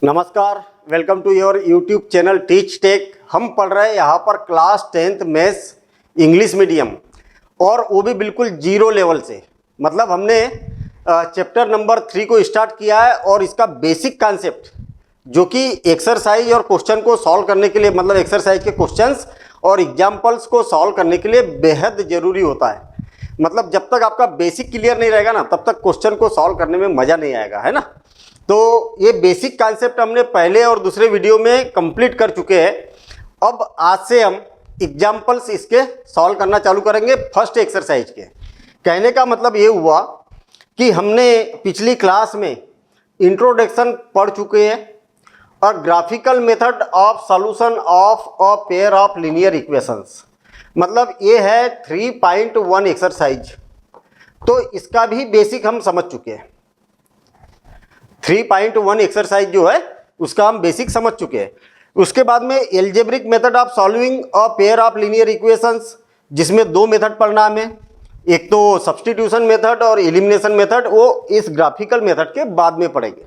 नमस्कार, welcome to your YouTube channel Teach Tech. हम पढ़ रहे हैं यहाँ पर class 10th maths English medium, और वो भी बिल्कुल जीरो लेवल से। मतलब हमने चैप्टर नंबर 3 को स्टार्ट किया है, और इसका बेसिक कॉन्सेप्ट जो कि एक्सरसाइज और क्वेश्चन को सॉल्व करने के लिए, मतलब एक्सरसाइज के क्वेश्चंस और एग्जाम्पल्स को सॉल्व करने के लिए बेहद ज़रूरी होता है। मतलब जब तक आपका बेसिक क्लियर नहीं रहेगा ना, तब तक क्वेश्चन को सॉल्व करने में मज़ा नहीं आएगा, है ना। तो ये बेसिक कॉन्सेप्ट हमने पहले और दूसरे वीडियो में कंप्लीट कर चुके हैं। अब आज से हम एग्जाम्पल्स इसके सॉल्व करना चालू करेंगे फर्स्ट एक्सरसाइज के। कहने का मतलब ये हुआ कि हमने पिछली क्लास में इंट्रोडक्शन पढ़ चुके हैं और graphical method of solution of a pair of linear equations, मतलब ये है 3.1 एक्सरसाइज। तो इसका भी बेसिक हम समझ चुके हैं। 3.1 एक्सरसाइज जो है उसका हम बेसिक समझ चुके हैं। उसके बाद में algebraic method of solving a pair of linear equations, जिसमें दो मेथड पढ़ना हमें, एक तो सब्स्टिट्यूशन मेथड और एलिमिनेशन मेथड, वो इस ग्राफिकल मेथड के बाद में पढ़ेंगे।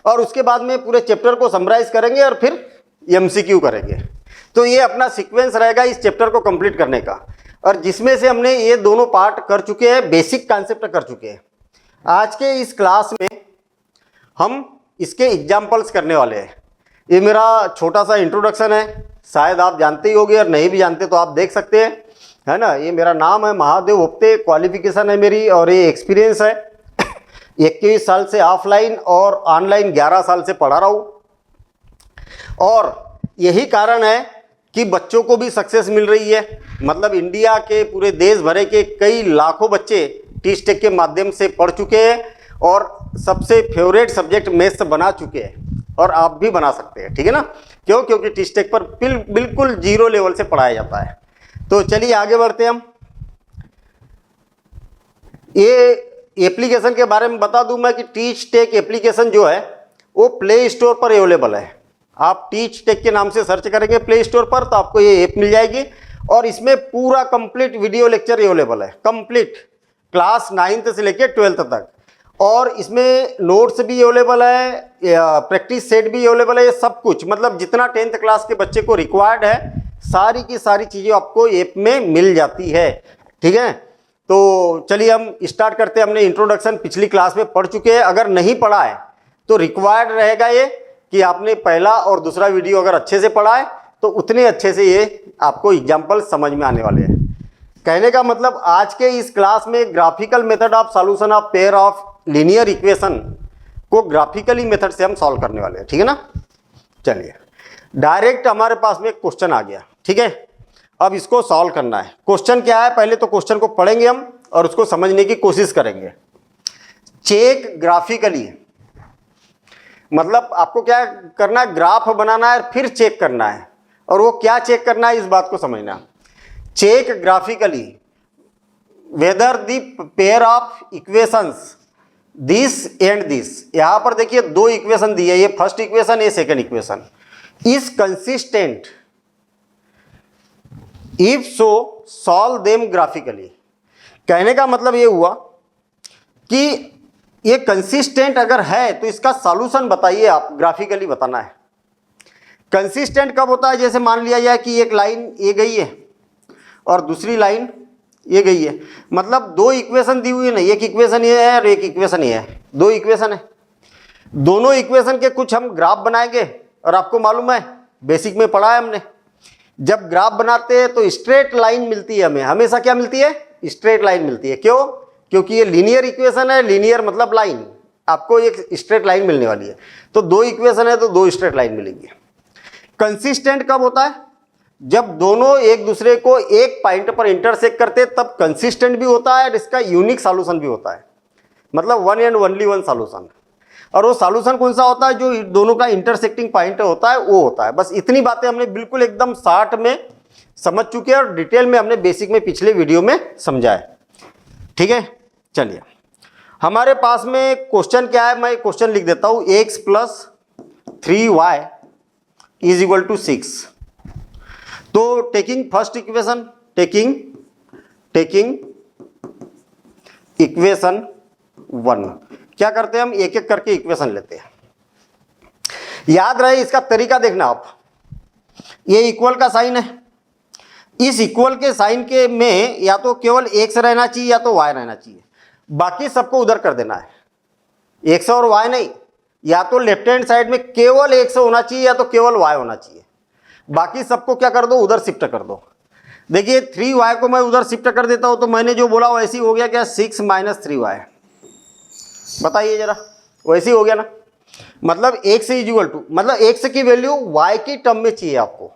और उसके बाद में पूरे चैप्टर को समराइज करेंगे और फिर एमसीक्यू करेंगे। तो ये अपना सीक्वेंस रहेगा इस चैप्टर को कंप्लीट करने का, और जिसमें से हमने ये दोनों पार्ट कर चुके हैं, बेसिक कॉन्सेप्ट कर चुके हैं। आज के इस क्लास में हम इसके एग्जाम्पल्स करने वाले हैं। ये मेरा छोटा सा इंट्रोडक्शन है, शायद आप जानते ही होंगे, और नहीं भी जानते तो आप देख सकते हैं, है ना। ये मेरा नाम है महादेव होप्ते, क्वालिफिकेशन है मेरी, और ये एक्सपीरियंस है 21 साल से ऑफलाइन और ऑनलाइन 11 साल से पढ़ा रहा हूँ। और यही कारण है कि बच्चों को भी सक्सेस मिल रही है। मतलब इंडिया के पूरे देश भरे के कई लाखों बच्चे टीच टेक के माध्यम से पढ़ चुके हैं और सबसे फेवरेट सब्जेक्ट मैथ्स बना चुके हैं, और आप भी बना सकते हैं, ठीक है ना। क्यों? क्योंकि टीच टेक पर बिल्कुल जीरो लेवल से पढ़ाया जाता है। तो चलिए आगे बढ़ते हैं हम। ये एप्लीकेशन के बारे में बता दूं मैं कि टीच टेक एप्लीकेशन जो है वो प्ले स्टोर पर अवेलेबल है। आप टीच टेक के नाम से सर्च करेंगे प्ले स्टोर पर तो आपको ये ऐप मिल जाएगी, और इसमें पूरा कंप्लीट वीडियो लेक्चर अवेलेबल है, कंप्लीट क्लास 9th से लेकर 12th तक। और इसमें नोट्स भी अवेलेबल है, प्रैक्टिस सेट भी अवेलेबल है, ये सब कुछ, मतलब जितना 10th क्लास के बच्चे को रिक्वायर्ड है सारी की सारी चीज़ें आपको ऐप में मिल जाती है, ठीक है। तो चलिए हम स्टार्ट करते हैं। हमने इंट्रोडक्शन पिछली क्लास में पढ़ चुके हैं। अगर नहीं पढ़ा है तो रिक्वायर्ड रहेगा ये कि आपने पहला और दूसरा वीडियो अगर अच्छे से पढ़ा है तो उतने अच्छे से ये आपको एग्जाम्पल समझ में आने वाले हैं। कहने का मतलब आज के इस क्लास में graphical method of solution of pair of linear equation को ग्राफिकली मेथड से हम सॉल्व करने वाले हैं, ठीक है ना। चलिए डायरेक्ट हमारे पास में क्वेश्चन आ गया, ठीक है। अब इसको सॉल्व करना है। क्वेश्चन क्या है, पहले तो क्वेश्चन को पढ़ेंगे हम और उसको समझने की कोशिश करेंगे। चेक ग्राफिकली, मतलब आपको क्या करना है, ग्राफ बनाना है फिर चेक करना है, और वो क्या चेक करना है इस बात को समझना। Check graphically whether the pair of equations this and this. यहां पर देखिए दो इक्वेशन दी है, ये फर्स्ट इक्वेशन, ये second equation, is consistent if so solve them graphically. कहने का मतलब ये हुआ कि ये कंसिस्टेंट अगर है तो इसका सॉल्यूशन बताइए, आप ग्राफिकली बताना है। कंसिस्टेंट कब होता है, जैसे मान लिया जाए कि एक लाइन ये गई है और दूसरी लाइन ये गई है, मतलब दो इक्वेशन दी हुई है ना, एक इक्वेशन ये है और एक इक्वेशन ये है, दो इक्वेशन है। दोनों इक्वेशन के कुछ हम ग्राफ बनाएंगे, और आपको मालूम है बेसिक में पढ़ा है हमने, जब ग्राफ बनाते हैं तो स्ट्रेट लाइन मिलती है हमें, हमेशा क्या मिलती है, स्ट्रेट लाइन मिलती है। क्यों? क्योंकि ये लीनियर इक्वेशन है, लीनियर मतलब लाइन, आपको एक स्ट्रेट लाइन मिलने वाली है। तो दो इक्वेशन है तो दो स्ट्रेट लाइन मिलेंगी। कंसिस्टेंट कब होता है, जब दोनों एक दूसरे को एक पॉइंट पर इंटरसेक्ट करते हैं, तब कंसिस्टेंट भी होता है और इसका यूनिक सॉल्यूशन भी होता है, मतलब one and only one solution. और वो सॉल्यूशन कौन सा होता है, जो दोनों का इंटरसेक्टिंग पॉइंट होता है वो होता है। बस इतनी बातें हमने बिल्कुल एकदम शॉर्ट में समझ चुके हैं, और डिटेल में हमने बेसिक में पिछले वीडियो में समझा है, ठीक है। चलिए हमारे पास में क्वेश्चन क्या है, मैं क्वेश्चन लिख देता हूं, x + 3y = 6। तो taking first equation, taking equation 1, क्या करते हैं हम, एक एक करके इक्वेशन लेते हैं। याद रहे, इसका तरीका देखना आप, ये इक्वल का साइन है, इस इक्वल के साइन के में या तो केवल एक्स रहना चाहिए या तो वाई रहना चाहिए, बाकी सबको उधर कर देना है, एक्स और वाई नहीं, या तो लेफ्ट हैंड साइड में केवल एक्स होना चाहिए या तो केवल वाई होना चाहिए, बाकी सबको क्या कर दो, उधर शिफ्ट कर दो। देखिए 3y को मैं उधर शिफ्ट कर देता हूं तो मैंने जो बोला वैसे ही हो गया क्या, 6 - 3y, बताइए जरा, वैसे ही हो गया ना। मतलब x इक्वल टू, मतलब x की वैल्यू y की टर्म में चाहिए आपको,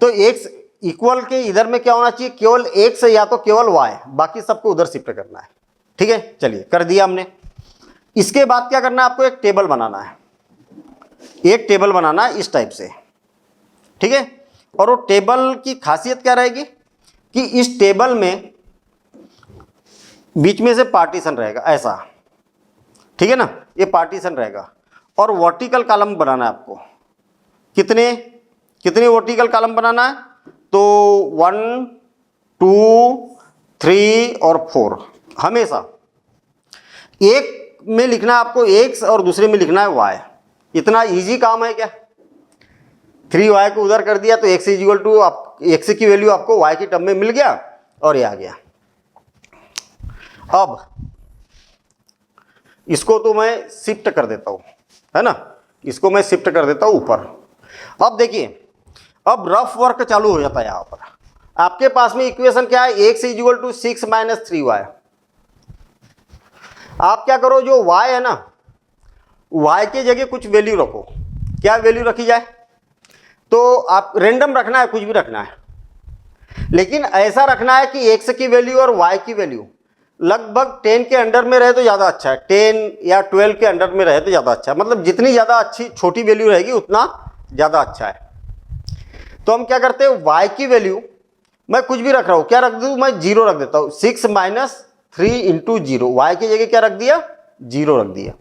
तो x इक्वल के इधर में क्या होना चाहिए, केवल x या तो केवल y, बाकी सबको उधर शिफ्ट करना है। ठीक है, चलिए कर दिया हमने। इसके बाद क्या करना है, आपको एक टेबल बनाना है, एक टेबल बनाना है इस टाइप से। ठीक है, और वो टेबल की खासियत क्या रहेगी कि इस टेबल में बीच में से पार्टीशन रहेगा ऐसा, ठीक है ना, ये पार्टीशन रहेगा, और वर्टिकल कॉलम बनाना है आपको। कितने कितने वर्टिकल कॉलम बनाना है, तो 1 2 3 और 4, हमेशा एक में लिखना है आपको x और दूसरे में लिखना है y। इतना इजी काम है क्या, 3y को उधर कर दिया तो x इक्वल टू आप x की वैल्यू आपको y की टर्म में मिल गया और ये आ गया। अब इसको तो मैं शिफ्ट कर देता हूं, है ना, इसको मैं शिफ्ट कर देता हूं ऊपर। अब देखिए, अब रफ वर्क चालू हो जाता है। यहां पर आपके पास में इक्वेशन क्या है, x इक्वल टू 6 - 3y। आप क्या करो, जो y है ना, y के जगह कुछ वैल्यू रखो। क्या वैल्यू रखी जाए, तो आप रेंडम रखना है, कुछ भी रखना है, लेकिन ऐसा रखना है कि x की वैल्यू और y की वैल्यू लगभग 10 के अंडर में रहे तो ज़्यादा अच्छा है, 10 या 12 के अंडर में रहे तो ज़्यादा अच्छा है। मतलब जितनी ज़्यादा अच्छी छोटी वैल्यू रहेगी उतना ज़्यादा अच्छा है। तो हम क्या करते हैं, y की वैल्यू मैं कुछ भी रख रहा हूँ, क्या रख दूँ, मैं 0 रख देता हूँ। 6 - 3 × 0, y की जगह क्या रख दिया, 0 रख दिया।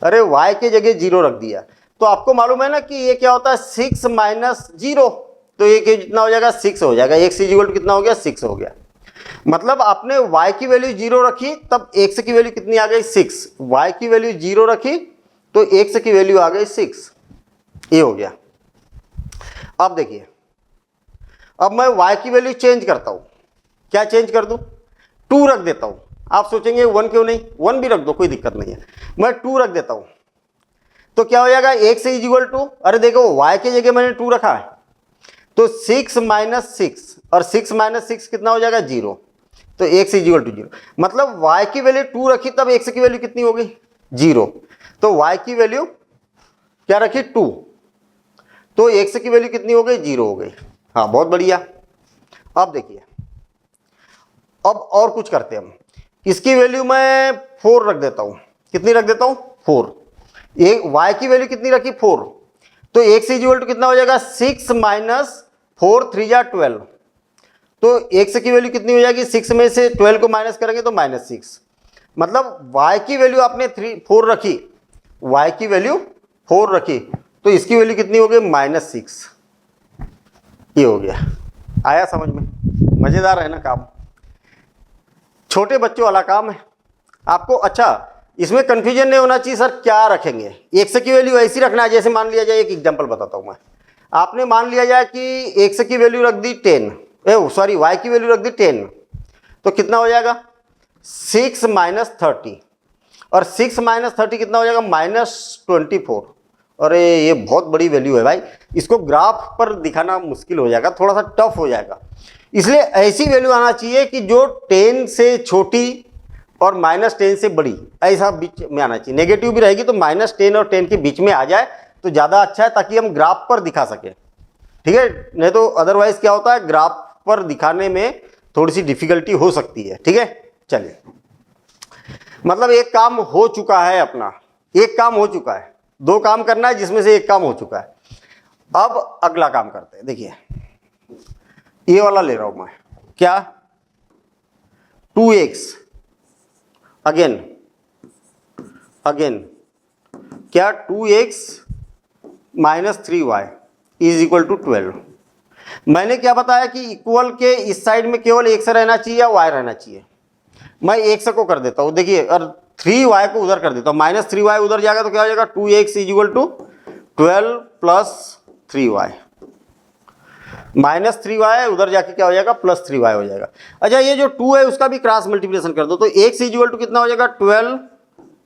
अरे y की जगह 0 रख दिया तो आपको मालूम है ना कि ये क्या होता है, 6 - 0, तो ये कितना हो जाएगा, 6 हो जाएगा। x इक्वल टू कितना हो गया, 6 हो गया। मतलब आपने y की वैल्यू 0 रखी तब x की वैल्यू कितनी आ गई, 6। y की वैल्यू 0 रखी तो x की वैल्यू आ गई 6, ये हो गया। अब देखिए, अब मैं y की वैल्यू चेंज करता हूं, क्या चेंज कर दूं, 2 रख देता हूं। आप सोचेंगे 1 क्यों नहीं, 1 भी रख दो, कोई दिक्कत नहीं है, मैं 2 रख देता हूं। तो क्या हो जाएगा, x इक्वल टू, अरे देखो y की जगह मैंने 2 रखा है तो 6 - 6, और 6 - 6 कितना हो जाएगा, 0, तो x इक्वल टू 0। मतलब y की वैल्यू 2 रखी तब x की वैल्यू कितनी हो गई, 0, तो y की वैल्यू क्या रखी, 2, तो x की वैल्यू कितनी हो गई, 0 हो गई। हाँ, बहुत बढ़िया। अब देखिए, अब और कुछ करते हैं हम, इसकी वैल्यू मैं 4 रख देता हूं। कितनी रख देता हूं, 4। एक y की वैल्यू कितनी रखी, 4, तो x इक्वल टू कितना हो जाएगा, 6 - 4 3 × 12, तो x की वैल्यू कितनी हो जाएगी, 6 में से 12 को माइनस करेंगे तो -6। मतलब y की वैल्यू आपने 4 रखी, y की वैल्यू 4 रखी तो इसकी वैल्यू कितनी हो गई, -6, ये हो गया। आया समझ में, मजेदार है ना काम, छोटे बच्चों वाला काम है आपको। अच्छा, इसमें कंफ्यूजन नहीं होना चाहिए, सर क्या रखेंगे, x की वैल्यू ऐसी रखना है, जैसे मान लिया जाए, एक एग्जांपल बताता हूं मैं। आपने मान लिया जाए कि x की वैल्यू रख दी 10, सॉरी y की वैल्यू रख दी 10, तो कितना हो जाएगा, 6 - 30, और 6 - 30 कितना हो जाएगा, -24। अरे ये बहुत बड़ी वैल्यू है भाई, इसको ग्राफ पर दिखाना मुश्किल हो जाएगा, थोड़ा सा टफ हो जाएगा। इसलिए ऐसी वैल्यू आना चाहिए कि जो 10 से छोटी और -10 से बड़ी, ऐसा बीच में आना चाहिए। नेगेटिव भी रहेगी तो -10 और 10 के बीच में आ जाए तो ज़्यादा अच्छा है, ताकि हम ग्राफ पर दिखा सकें। ठीक है, नहीं तो अदरवाइज क्या होता है, ग्राफ पर दिखाने में थोड़ी सी डिफिकल्टी हो सकती है। ठीक है, चलिए, मतलब एक काम हो चुका है अपना, एक काम हो चुका है, 2 काम करना है जिसमें से एक काम हो चुका है। अब अगला काम करते हैं। देखिए, ये वाला ले रहा हूं मैं, क्या, 2x अगेन क्या, 2x - 3y is equal to 12। मैंने क्या बताया कि इक्वल के इस साइड में केवल x रहना चाहिए या y रहना चाहिए। मैं x को कर देता हूं। देखिए, और 3y को उधर कर देता हूँ, -3y उधर जाएगा तो क्या हो जाएगा 2x = 12 + 3y, -3y उधर जाके क्या हो जाएगा +3y हो जाएगा। अच्छा ये जो 2 है उसका भी क्रॉस मल्टीप्लिकेशन कर दो तो x = कितना हो जाएगा 12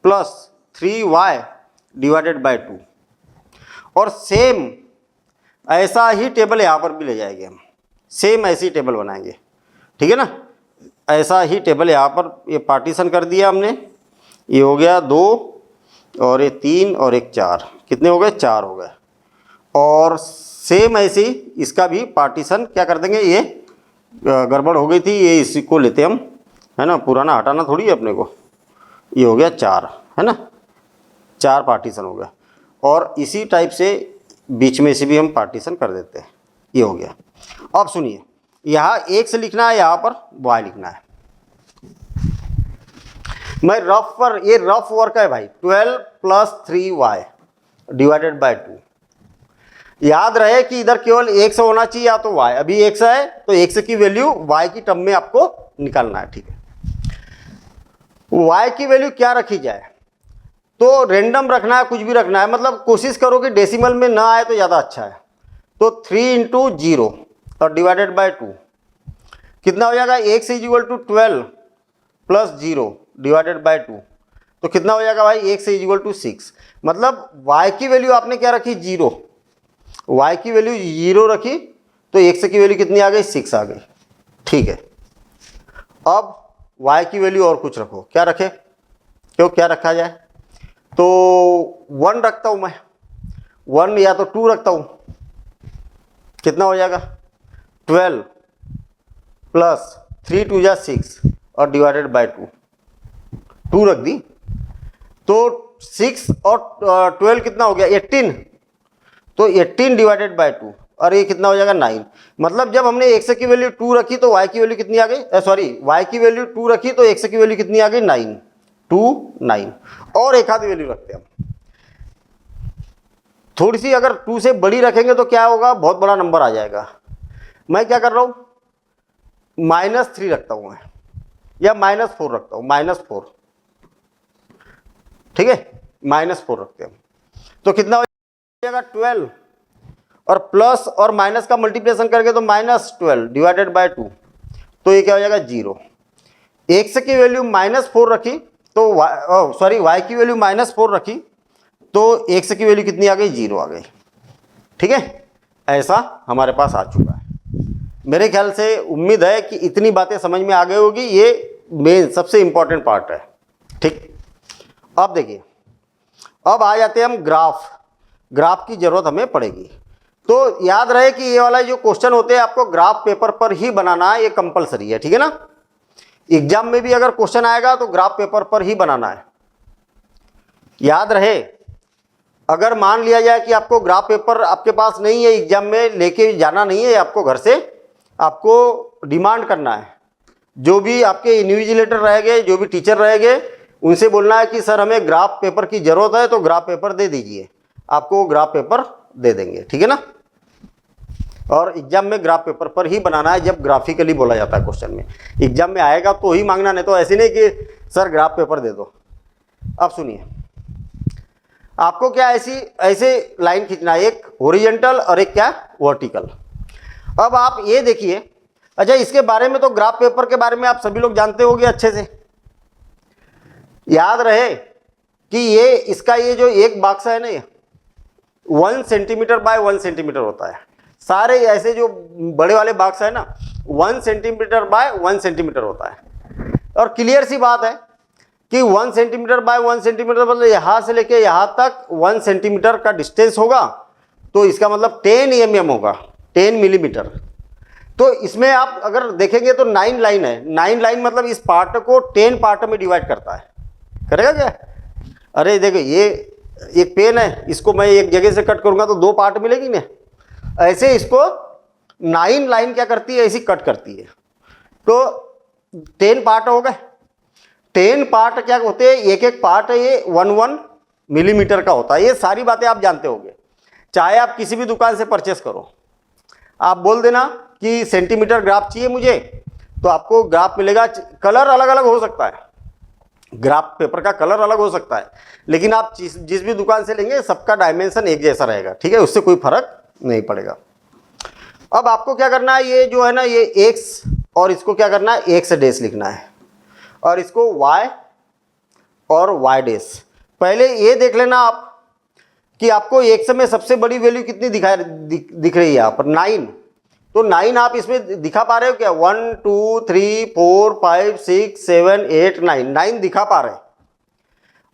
+ 3y / 2। और सेम ऐसा ही टेबल यहाँ पर भी ले जाएंगे हम, सेम ऐसी टेबल बनाएंगे, ठीक है ना। ऐसा ही टेबल यहाँ पर ये पार्टीशन कर दिया हमने, ये हो गया 2 और ये 3 और एक 4, कितने हो गए 4 हो गए। और सेम ऐसे ही इसका भी पार्टीशन क्या कर देंगे, ये गड़बड़ हो गई थी, ये इसी को लेते हम, है ना, पुराना हटाना थोड़ी है अपने को। ये हो गया 4, है ना, 4 पार्टीशन हो गया। और इसी टाइप से बीच में से भी हम पार्टीशन कर देते हैं, ये हो गया। अब सुनिए, यहाँ x लिखना है, यहाँ पर y लिखना है। मैं रफ पर, ये रफ वर्क है भाई, 12 + 3y / 2। याद रहे कि इधर केवल x होना चाहिए या तो y, अभी x है तो x की वैल्यू y की टर्म में आपको निकालना है, ठीक है। y की वैल्यु क्या रखी जाए, तो रेंडम रखना है, कुछ भी रखना है, मतलब कोशिश करो कि डेसिमल में ना आए तो ज़्यादा अच्छा है। तो 3 × 0 और / 2 कितना हो जाएगा, x = 12 + 0 / 2, तो कितना हो जाएगा भाई x = 6। मतलब y की वैल्यू आपने क्या रखी 0, y की वैल्यू 0 रखी तो x की वैल्यू कितनी आ गई 6 आ गई, ठीक है। अब y की वैल्यू और कुछ रखो, क्या रखे, क्यों क्या रखा जाए, तो 1 रखता हूं मैं, 1 या तो 2 रखता हूं, कितना हो जाएगा 12 + 3 × 2 = 6 और / 2, 2 रख दी तो 6 और 12 कितना हो गया 18, तो 18 / 2 और ये कितना हो जाएगा 9। मतलब जब हमने x की वैल्यू 2 रखी तो y की वैल्यू कितनी आ गई, सॉरी y की वैल्यू 2 रखी तो x की वैल्यू कितनी आ गई 9, 2 9। और एक आधी वैल्यू रखते हैं हम, थोड़ी सी अगर 2 से बड़ी रखेंगे तो क्या होगा, बहुत बड़ा नंबर आ जाएगा। मैं क्या कर रहा हूं, -3 रखता हूं मैं, या -4 रखता हूं, -4, ठीक है, -4 रखते हैं। तो कितना हो जाएगा 12 और प्लस और माइनस का मल्टीप्लिकेशन करके तो -12 / 2, तो ये क्या हो जाएगा 0। x की वैल्यू -4 रखी तो सॉरी y की वैल्यू -4 रखी तो x की वैल्यू कितनी आ गई 0 आ गई, ठीक है। ऐसा हमारे पास आ चुका है। मेरे ख्याल से उम्मीद है कि इतनी बातें समझ में आ गई होगी, ये मेन सबसे इंपॉर्टेंट पार्ट है, ठीक। अब देखिए, अब आ जाते हैं हम ग्राफ की जरूरत हमें पड़ेगी। तो याद रहे कि ये वाला जो क्वेश्चन होते हैं आपको ग्राफ पेपर पर ही बनाना है, ये कंपलसरी है, ठीक है ना। एग्जाम में भी अगर क्वेश्चन आएगा तो ग्राफ पेपर पर ही बनाना है। याद रहे, अगर मान लिया जाए कि आपको ग्राफ पेपर आपके पास नहीं है, एग्जाम में लेके जाना नहीं है आपको, घर से आपको डिमांड करना है, जो भी आपके इन्विजिलेटर रहेंगे, जो भी टीचर रहेंगे, उनसे बोलना है कि सर हमें ग्राफ पेपर की जरूरत है, तो ग्राफ पेपर दे दीजिए, आपको ग्राफ पेपर दे देंगे, ठीक है ना। और एग्जाम में ग्राफ पेपर पर ही बनाना है, जब ग्राफिकली बोला जाता है क्वेश्चन में। एग्जाम में आएगा तो ही मांगना, नहीं तो ऐसे नहीं कि सर ग्राफ पेपर दे दो। अब सुनिए, आपको क्या ऐसे लाइन खींचना है, एक हॉरिजॉन्टल और एक क्या वर्टिकल। अब आप ये देखिए, अच्छा इसके बारे में तो ग्राफ पेपर के बारे में आप सभी लोग जानते होंगे अच्छे से। याद रहे कि ये इसका ये जो एक बॉक्स है ना, ये 1 सेंटीमीटर बाय 1 सेंटीमीटर होता है। सारे ऐसे जो बड़े वाले बॉक्स है ना 1 सेंटीमीटर बाय 1 सेंटीमीटर होता है। और क्लियर सी बात है कि 1 सेंटीमीटर बाय 1 सेंटीमीटर मतलब यहाँ से लेके यहाँ तक 1 सेंटीमीटर का डिस्टेंस होगा, तो इसका मतलब 10 mm होगा, 10 मिलीमीटर। तो इसमें आप अगर देखेंगे तो 9 लाइन है। 9 लाइन मतलब इस पार्ट को 10 पार्ट में डिवाइड करता है, करेगा क्या। अरे देखो, ये एक पेन है, इसको मैं एक जगह से कट करूंगा तो 2 पार्ट मिलेगी ना, ऐसे इसको 9 लाइन क्या करती है, ऐसी कट करती है। तो 10 पार्ट हो गए। 10 पार्ट क्या होते हैं, एक एक पार्ट है ये 1 मिलीमीटर का होता है। ये सारी बातें आप जानते होंगे। चाहे आप किसी भी दुकान से परचेस करो, आप बोल देना कि सेंटीमीटर ग्राफ चाहिए मुझे, तो आपको ग्राफ मिलेगा। कलर अलग अलग हो सकता है, ग्राफ पेपर का कलर अलग हो सकता है, लेकिन आप जिस भी दुकान से लेंगे सबका डायमेंशन एक जैसा रहेगा, ठीक है, उससे कोई फर्क नहीं पड़ेगा। अब आपको क्या करना है, ये जो है ना ये एक्स और इसको क्या करना है, एक्स डैश लिखना है और इसको वाई और वाई डैश। पहले ये देख लेना आप कि आपको एक्स में सबसे बड़ी वैल्यू कितनी दिख रही है यहाँ पर, 9। तो 9 आप इसमें दिखा पा रहे हो क्या, 1 2 3 4 5 6 7 8 9 दिखा पा रहे हैं।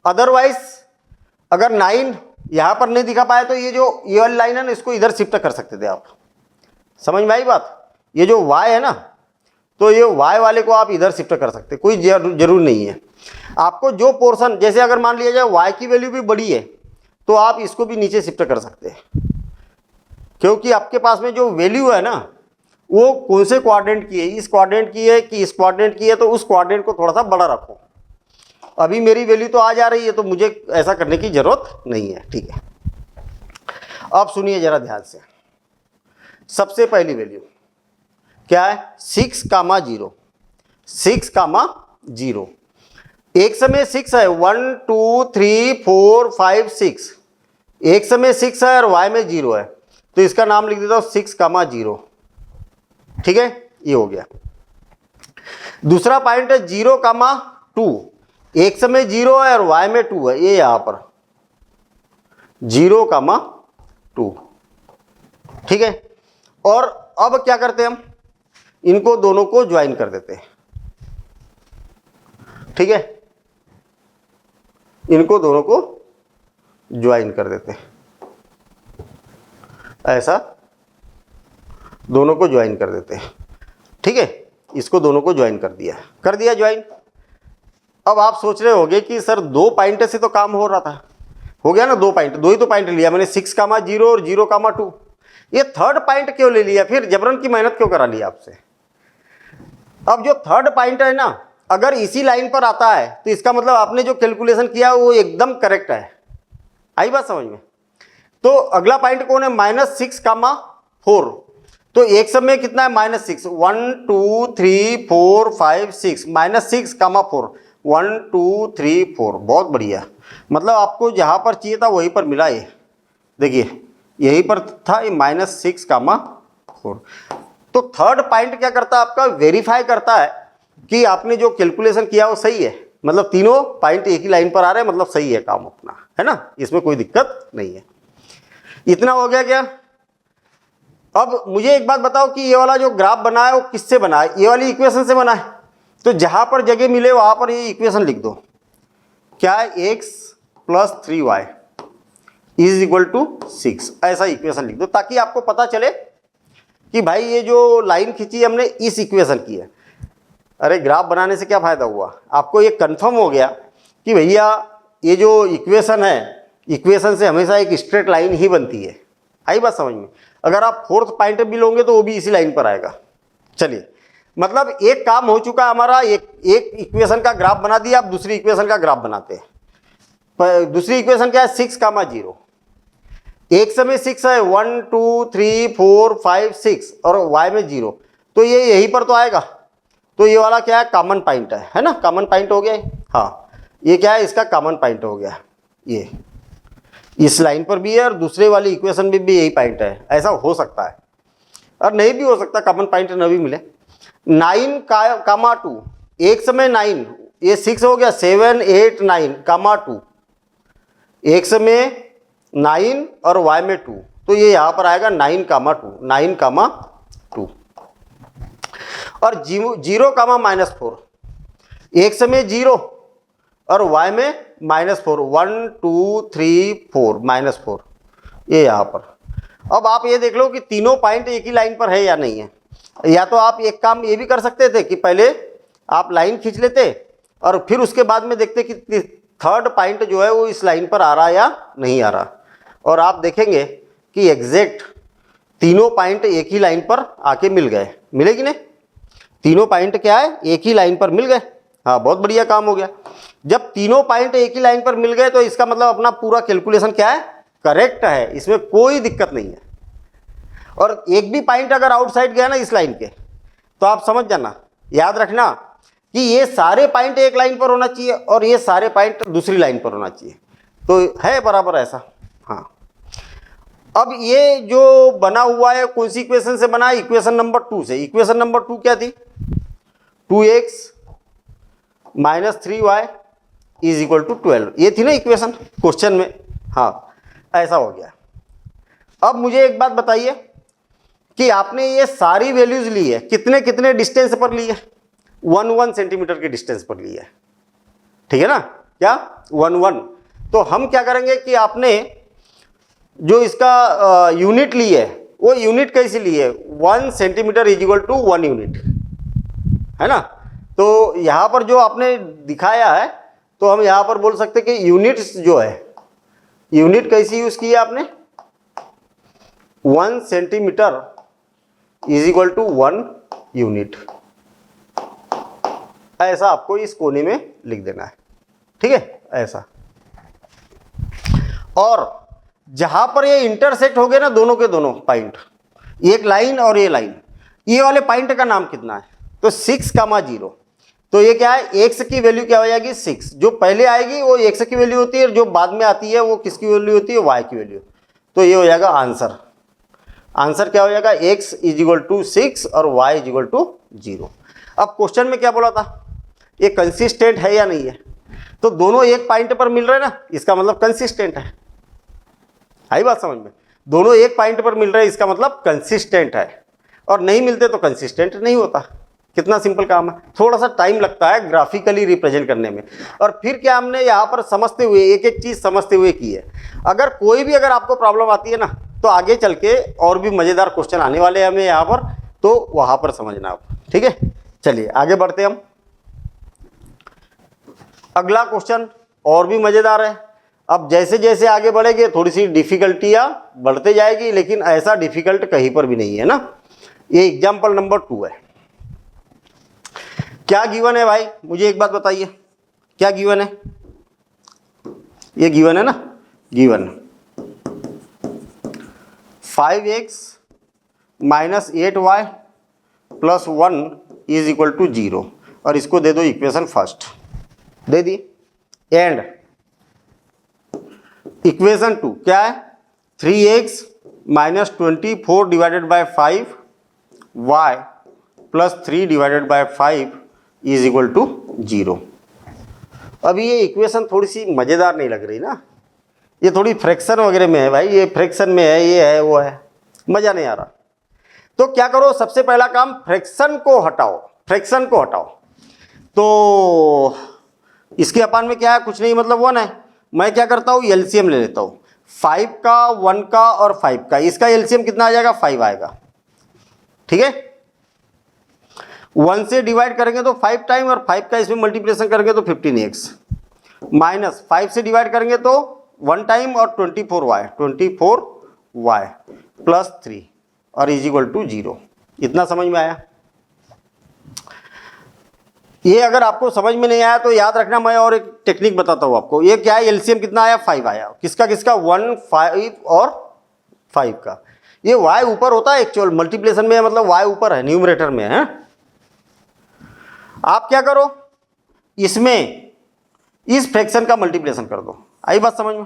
अदरवाइज अगर 9 यहाँ पर नहीं दिखा पाया तो ये वाली लाइन है ना, इसको इधर शिफ्ट कर सकते थे आप। समझ में आई बात? ये जो y है ना, तो ये y वाले को आप इधर शिफ्ट कर सकते, कोई जरूर नहीं है। आपको जो पोर्शन, जैसे अगर मान लिया जाए y की वैल्यू भी बड़ी है तो आप इसको भी नीचे शिफ्ट कर सकते हैं, क्योंकि आपके पास में जो वैल्यू है ना वो कौन से क्वाड्रेंट की है, इस क्वाड्रेंट की है कि इस क्वाड्रेंट की है, तो उस क्वाड्रेंट को थोड़ा सा बड़ा रखो। अभी मेरी वैल्यू तो आ जा रही है तो मुझे ऐसा करने की जरूरत नहीं है, ठीक है। अब सुनिए जरा ध्यान से, सबसे पहली वैल्यू क्या है, 6,0 6,0। एक समय 6 है, 1 2 3 4 5 6, एक समय 6 है और y में 0 है, तो इसका नाम लिख देता हूं 6,0, ठीक है, ये हो गया। दूसरा पॉइंट है 0,2, एक समय 0 है और y में 2 है, ये यहां पर 0,2, ठीक है। और अब क्या करते हैं हम, इनको दोनों को ज्वाइन कर देते हैं, ठीक है, इनको दोनों को ज्वाइन कर देते हैं, ऐसा दोनों को ज्वाइन कर देते हैं, ठीक है। इसको दोनों को ज्वाइन कर दिया ज्वाइन। अब आप सोच रहे होंगे कि सर 2 पॉइंट से तो काम हो रहा था, हो गया ना, 2 पॉइंट, 2 ही तो पॉइंट लिया मैंने, 6,0 और 0,2, ये थर्ड पॉइंट क्यों ले लिया, फिर जबरन की मेहनत क्यों करा लिया आपसे। अब जो थर्ड पॉइंट है ना, अगर इसी लाइन पर आता है तो इसका मतलब आपने जो कैलकुलेशन किया वो एकदम करेक्ट है। आई बात समझ में? तो अगला पॉइंट कौन है, -6,4, तो एक समय कितना है, -6, 1 2 3 4 5 6, -6,4, 1 2 3 4, बहुत बढ़िया। मतलब आपको जहां पर चाहिए था वहीं पर मिला, ये देखिए यहीं पर था, ये -6,4। तो थर्ड पॉइंट क्या करता है आपका, वेरीफाई करता है कि आपने जो कैलकुलेशन किया वो सही है, मतलब तीनों पॉइंट एक ही लाइन पर आ रहे हैं, मतलब सही है काम अपना, है ना, इसमें कोई दिक्कत नहीं है। इतना हो गया क्या? अब मुझे एक बात बताओ कि ये वाला जो ग्राफ बना है वो किससे बना है, ये वाली इक्वेशन से बना है। तो जहां पर जगह मिले वहां पर ये इक्वेशन लिख दो, क्या है, x + 3y = 6, ऐसा इक्वेशन लिख दो, ताकि आपको पता चले कि भाई ये जो लाइन खींची हमने इस इक्वेशन की है। अरे ग्राफ बनाने से क्या फायदा हुआ, आपको ये कंफर्म हो गया कि भैया ये जो इक्वेशन है, इक्वेशन से हमेशा एक स्ट्रेट लाइन ही बनती है। आई बात समझ में? अगर आप फोर्थ पॉइंट भी लोगे तो वो भी इसी लाइन पर आएगा। चलिए, मतलब एक काम हो चुका है हमारा, एक इक्वेशन का ग्राफ बना दिया, अब दूसरी इक्वेशन का ग्राफ बनाते हैं। दूसरी इक्वेशन क्या है, 6,0, एक समय 6 है, 1 2 3 4 5 6 और y में 0, तो ये यहीं पर तो आएगा। तो ये वाला क्या है, कॉमन पॉइंट है ना, कॉमन पॉइंट हो गया। हाँ, ये क्या है, इसका कॉमन पॉइंट हो गया, ये इस लाइन पर भी है और दूसरे वाली इक्वेशन में भी यही पॉइंट है। ऐसा हो सकता है और नहीं भी हो सकता, कॉमन पॉइंट न भी मिले। 9,2, एक समय 9, ये 6 हो गया, 7 8 9,2, एक समय 9 और y में 2, तो ये यहां पर आएगा 9,2 और 0,-4, एक समय 0 और y में -4, 1 2 3 4, -4, ये यहां पर। अब आप ये देख लो कि तीनों पॉइंट एक ही लाइन पर है या नहीं है। या तो आप एक काम ये भी कर सकते थे कि पहले आप लाइन खींच लेते और फिर उसके बाद में देखते कि थर्ड पॉइंट जो है वो इस लाइन पर आ रहा है या नहीं आ रहा, और आप देखेंगे कि एग्जैक्ट तीनों पॉइंट एक ही लाइन पर आके मिल गए। मिले कि नहीं? तीनों पॉइंट क्या है, एक ही लाइन पर मिल गए। हाँ, बहुत बढ़िया काम हो गया। जब तीनों पॉइंट एक ही लाइन पर मिल गए तो इसका मतलब अपना पूरा कैलकुलेशन क्या है, करेक्ट है, इसमें कोई दिक्कत नहीं है। और एक भी पॉइंट अगर आउटसाइड गया ना इस लाइन के, तो आप समझ जाना, याद रखना कि ये सारे पॉइंट एक लाइन पर होना चाहिए और ये सारे पॉइंट दूसरी लाइन पर होना चाहिए, तो है बराबर ऐसा। हाँ, अब ये जो बना हुआ है कौन सी इक्वेशन से बना है? इक्वेशन नंबर 2 से। इक्वेशन नंबर 2 क्या थी? 2x minus 3y is equal to 12, ये थी ना इक्वेशन क्वेश्चन में। हाँ, ऐसा हो गया। अब मुझे एक बात बताइए कि आपने ये सारी वैल्यूज ली है, कितने कितने डिस्टेंस पर ली है? 1 सेंटीमीटर के डिस्टेंस पर ली है, ठीक है ना? क्या 1 तो हम क्या करेंगे कि आपने जो इसका यूनिट ली है वो यूनिट कैसी ली है? 1 centimetre is equal to 1 unit, है ना? तो यहां पर जो आपने दिखाया है, तो हम यहां पर बोल सकते कि यूनिट्स जो है, यूनिट कैसी यूज की है आपने? 1 centimetre is equal to 1 unit, ऐसा आपको इस कोने में लिख देना है, ठीक है? ऐसा। और जहां पर ये इंटरसेक्ट हो गए ना दोनों के दोनों पॉइंट, एक लाइन और ये लाइन, ये वाले पॉइंट का नाम कितना है? तो 6,0। तो ये क्या है? x की वैल्यू क्या हो जाएगी? 6। जो पहले आएगी वो x की वैल्यू होती है, जो बाद में आती है वो किसकी वैल्यू होती है? y की वैल्यू। तो ये हो जाएगा आंसर। आंसर क्या हो जाएगा? x इज इक्वल टू 6 और y इज इक्वल टू 0। अब क्वेश्चन में क्या बोला था? ये कंसिस्टेंट है या नहीं है? तो दोनों एक पॉइंट पर मिल रहे हैं ना, इसका मतलब कंसिस्टेंट है। आई बात समझ में? दोनों एक पॉइंट पर मिल रहे हैं, इसका मतलब कंसिस्टेंट है, और नहीं मिलते तो कंसिस्टेंट नहीं होता। कितना सिंपल काम है। थोड़ा सा टाइम लगता है ग्राफिकली रिप्रेजेंट करने में, और फिर क्या हमने यहाँ पर समझते हुए, एक एक चीज समझते हुए की है। अगर कोई भी अगर आपको प्रॉब्लम आती है ना, तो आगे चल के और भी मजेदार क्वेश्चन आने वाले हैं हमें यहाँ पर, तो वहां पर समझना आप, ठीक है? चलिए आगे बढ़ते हम। अगला क्वेश्चन और भी मजेदार है। अब जैसे जैसे आगे बढ़ेंगे थोड़ी सी डिफिकल्टियां बढ़ते जाएगी, लेकिन ऐसा डिफिकल्ट कहीं पर भी नहीं है ना। ये एग्जाम्पल नंबर 2 है। क्या गिवन है भाई? मुझे एक बात बताइए, क्या गिवन है? ये गिवन है ना, given 5x minus 8y plus 1 is equal to 0, और इसको दे दो इक्वेशन फर्स्ट, दे दी। एंड इक्वेशन 2 क्या है? 3x minus 24 divided by 5y plus 3 divided by 5 is equal to 0। अभी ये इक्वेशन थोड़ी सी मज़ेदार नहीं लग रही ना, ये थोड़ी फ्रैक्शन वगैरह में है भाई, ये फ्रैक्शन में है, ये है वो है, मज़ा नहीं आ रहा। तो क्या करो, सबसे पहला काम फ्रैक्शन को हटाओ, फ्रैक्शन को हटाओ। तो इसके अपान में क्या है? कुछ नहीं, मतलब 1 है। मैं क्या करता हूँ, एलसीएम ले लेता हूँ, 5 का, 1 का और 5 का। इसका एलसीएम कितना आ जाएगा? 5 आएगा, ठीक है? 1 से डिवाइड करेंगे तो 5 टाइम, और 5 का इसमें मल्टीप्लिकेशन करेंगे तो 15x, माइनस 5 से डिवाइड करेंगे तो 1 टाइम और 24y प्लस 3 और इज इक्वल टू 0। इतना समझ में आया? ये अगर आपको समझ में नहीं आया तो याद रखना, मैं और एक टेक्निक बताता हूँ आपको। ये क्या है? एलसीएम कितना आया? 5 आया। किसका किसका? 1, 5 और 5 का। ये y ऊपर होता है एक्चुअल मल्टीप्लिकेशन में, मतलब y ऊपर है, न्यूमरेटर में है। आप क्या करो, इसमें इस फ्रैक्शन का मल्टीप्लिकेशन कर दो। आई बात समझ में?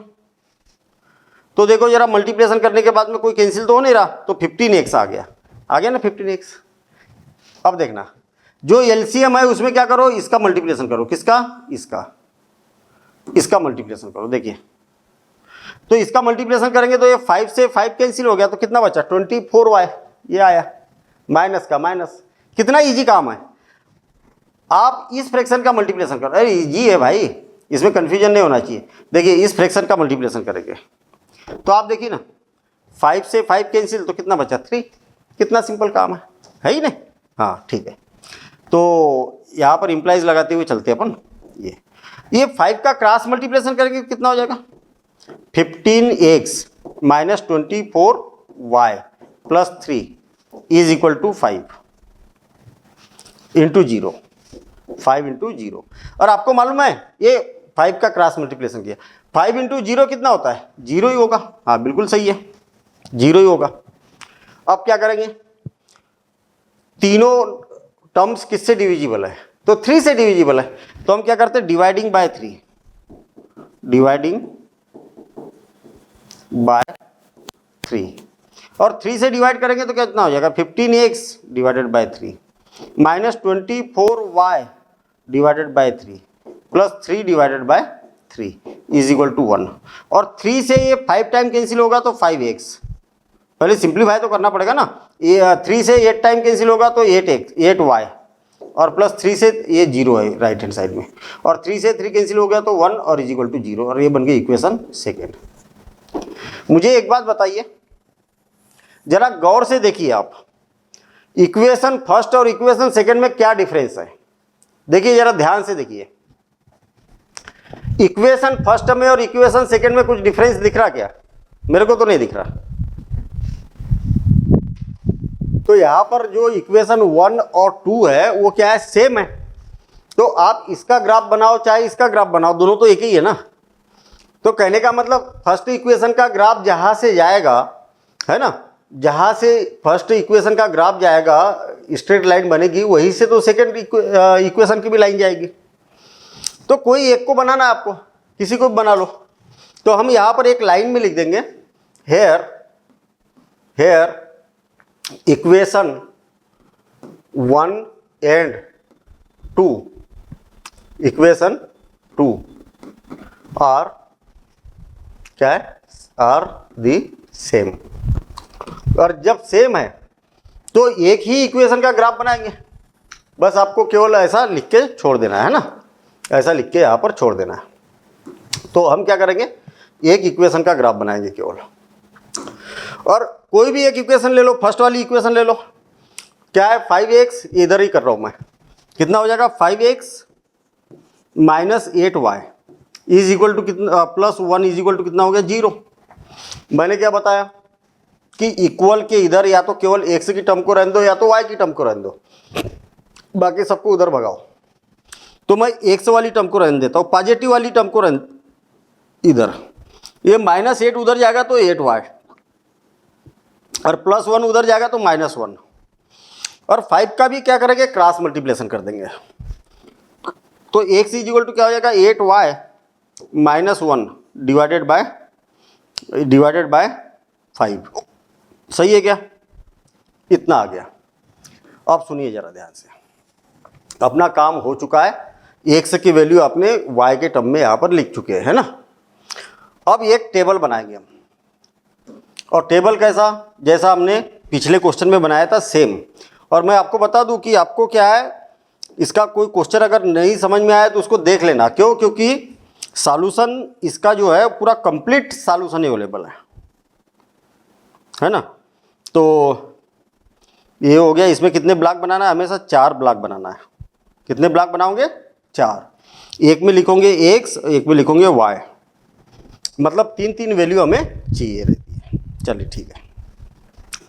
तो देखो जरा, मल्टीप्लिकेशन करने के बाद में कोई कैंसिल तो हो नहीं रहा, तो 15x आ गया ना 15x। अब देखना, जो एलसीएम है उसमें क्या करो, इसका मल्टीप्लिकेशन करो। किसका? इसका मल्टीप्लिकेशन करो। देखिए, तो इसका मल्टीप्लिकेशन करेंगे तो ये 5 से 5 कैंसिल हो गया, तो कितना बचा? 24y, ये आया। माइनस का माइनस, कितना इजी काम है। आप इस फ्रैक्शन का मल्टीप्लिकेशन करो। अरे इजी है भाई, इसमें कंफ्यूजन नहीं होना चाहिए। देखिए, इस फ्रैक्शन का मल्टीप्लिकेशन करेंगे तो आप देखिए ना, 5 से 5 कैंसिल, तो कितना बचा? 3। कितना सिंपल काम है ही नहीं? हाँ ठीक है। तो यहाँ पर इंप्लाइज लगाते हुए चलते हैं अपन। ये 5 का क्रॉस मल्टीप्लिकेशन करेंगे कितना हो जाएगा? 15x minus 24y plus 3 is equal to 5 into 0, 5 into 0। और आपको मालूम है ये 5 का क्रॉस मल्टीप्लिकेशन किया, 5 इंटू 0 कितना होता है? 0 ही होगा। हाँ बिल्कुल सही है, 0 ही होगा। अब क्या करेंगे, तीनों टर्म्स किससे डिविजिबल है? तो 3 से डिविजिबल है, तो हम क्या करते हैं, डिवाइडिंग बाय 3, डिवाइडिंग बाय 3, और 3 से डिवाइड करेंगे तो कितना हो जाएगा, 15x divided by 3 minus 24y divided by 3 plus 3 divided by 3 is equal to 1। और 3 से ये 5 टाइम कैंसिल होगा तो 5x, पहले सिंप्लीफाई तो करना पड़ेगा ना, ये 3 से 8 टाइम कैंसिल होगा तो 8y, और प्लस 3 से ये 0 है राइट हैंड साइड में, और 3 से 3 कैंसिल हो गया तो 1 और इज इक्वल टू 0, और ये बन गई इक्वेशन सेकेंड। मुझे एक बात बताइए, जरा गौर से देखिए आप, इक्वेशन फर्स्ट और इक्वेशन सेकेंड में क्या डिफरेंस है, देखिए जरा ध्यान से देखिए। इक्वेशन फर्स्ट में और इक्वेशन सेकेंड में कुछ डिफरेंस दिख रहा क्या? मेरे को तो नहीं दिख रहा। तो यहां पर जो इक्वेशन 1 और 2 है वो क्या है, सेम है। तो आप इसका ग्राफ बनाओ चाहे इसका ग्राफ बनाओ, दोनों तो एक ही है ना। तो कहने का मतलब फर्स्ट इक्वेशन का ग्राफ जहां से जाएगा, है ना, जहां से फर्स्ट इक्वेशन का ग्राफ जाएगा स्ट्रेट लाइन बनेगी, वहीं से तो सेकंड इक्वेशन की भी लाइन जाएगी। तो कोई एक को बनाना है आपको, किसी को भी बना लो। तो हम यहां पर एक लाइन में लिख देंगे, हेयर इक्वेशन 1 एंड 2, इक्वेशन 2 आर क्या है, आर दी सेम। और जब सेम है तो एक ही इक्वेशन का ग्राफ बनाएंगे, बस आपको केवल ऐसा लिख के छोड़ देना है ना, ऐसा लिख के यहाँ पर छोड़ देना है। तो हम क्या करेंगे, एक इक्वेशन का ग्राफ बनाएंगे केवल, और कोई भी एक इक्वेशन ले लो, फर्स्ट वाली इक्वेशन ले लो, क्या है 5x, इधर ही कर रहा हूँ मैं, कितना हो जाएगा 5x minus 8y is equal to कितना, प्लस 1 इज इक्वल टू कितना हो गया 0। मैंने क्या बताया कि इक्वल के इधर या तो केवल x की टर्म को रहने दो या तो y की टर्म को रहने दो, बाकी सबको उधर भगाओ। तो मैं x वाली टर्म को रहने देता हूँ, पॉजिटिव वाली टर्म को रहने इधर, ये -8 उधर जाएगा तो 8y, और +1 उधर जाएगा तो -1, और 5 का भी क्या करेंगे, क्रॉस मल्टीप्लिकेशन कर देंगे। तो x इज इक्वल टू क्या हो जाएगा 8y -1 डिवाइडेड बाय 5। सही है क्या? इतना आ गया। अब सुनिए जरा ध्यान से, अपना काम हो चुका है, x की वैल्यू आपने y के टर्म में यहाँ पर लिख चुके हैं, है ना। अब एक टेबल बनाएंगे हम, और टेबल कैसा, जैसा हमने पिछले क्वेश्चन में बनाया था सेम। और मैं आपको बता दूं कि आपको क्या है, इसका कोई क्वेश्चन अगर नहीं समझ में आया तो उसको देख लेना, क्यों, क्योंकि सॉल्यूशन इसका जो है पूरा कंप्लीट सॉल्यूशन अवेलेबल है ना। तो ये हो गया, इसमें कितने ब्लॉक बनाना है, हमेशा 4 ब्लॉक बनाना है। कितने ब्लॉक बनाओगे, 4, एक में लिखोगे x, एक में लिखोगे y, मतलब 3 वैल्यू हमें चाहिए रहती है। चलिए ठीक है,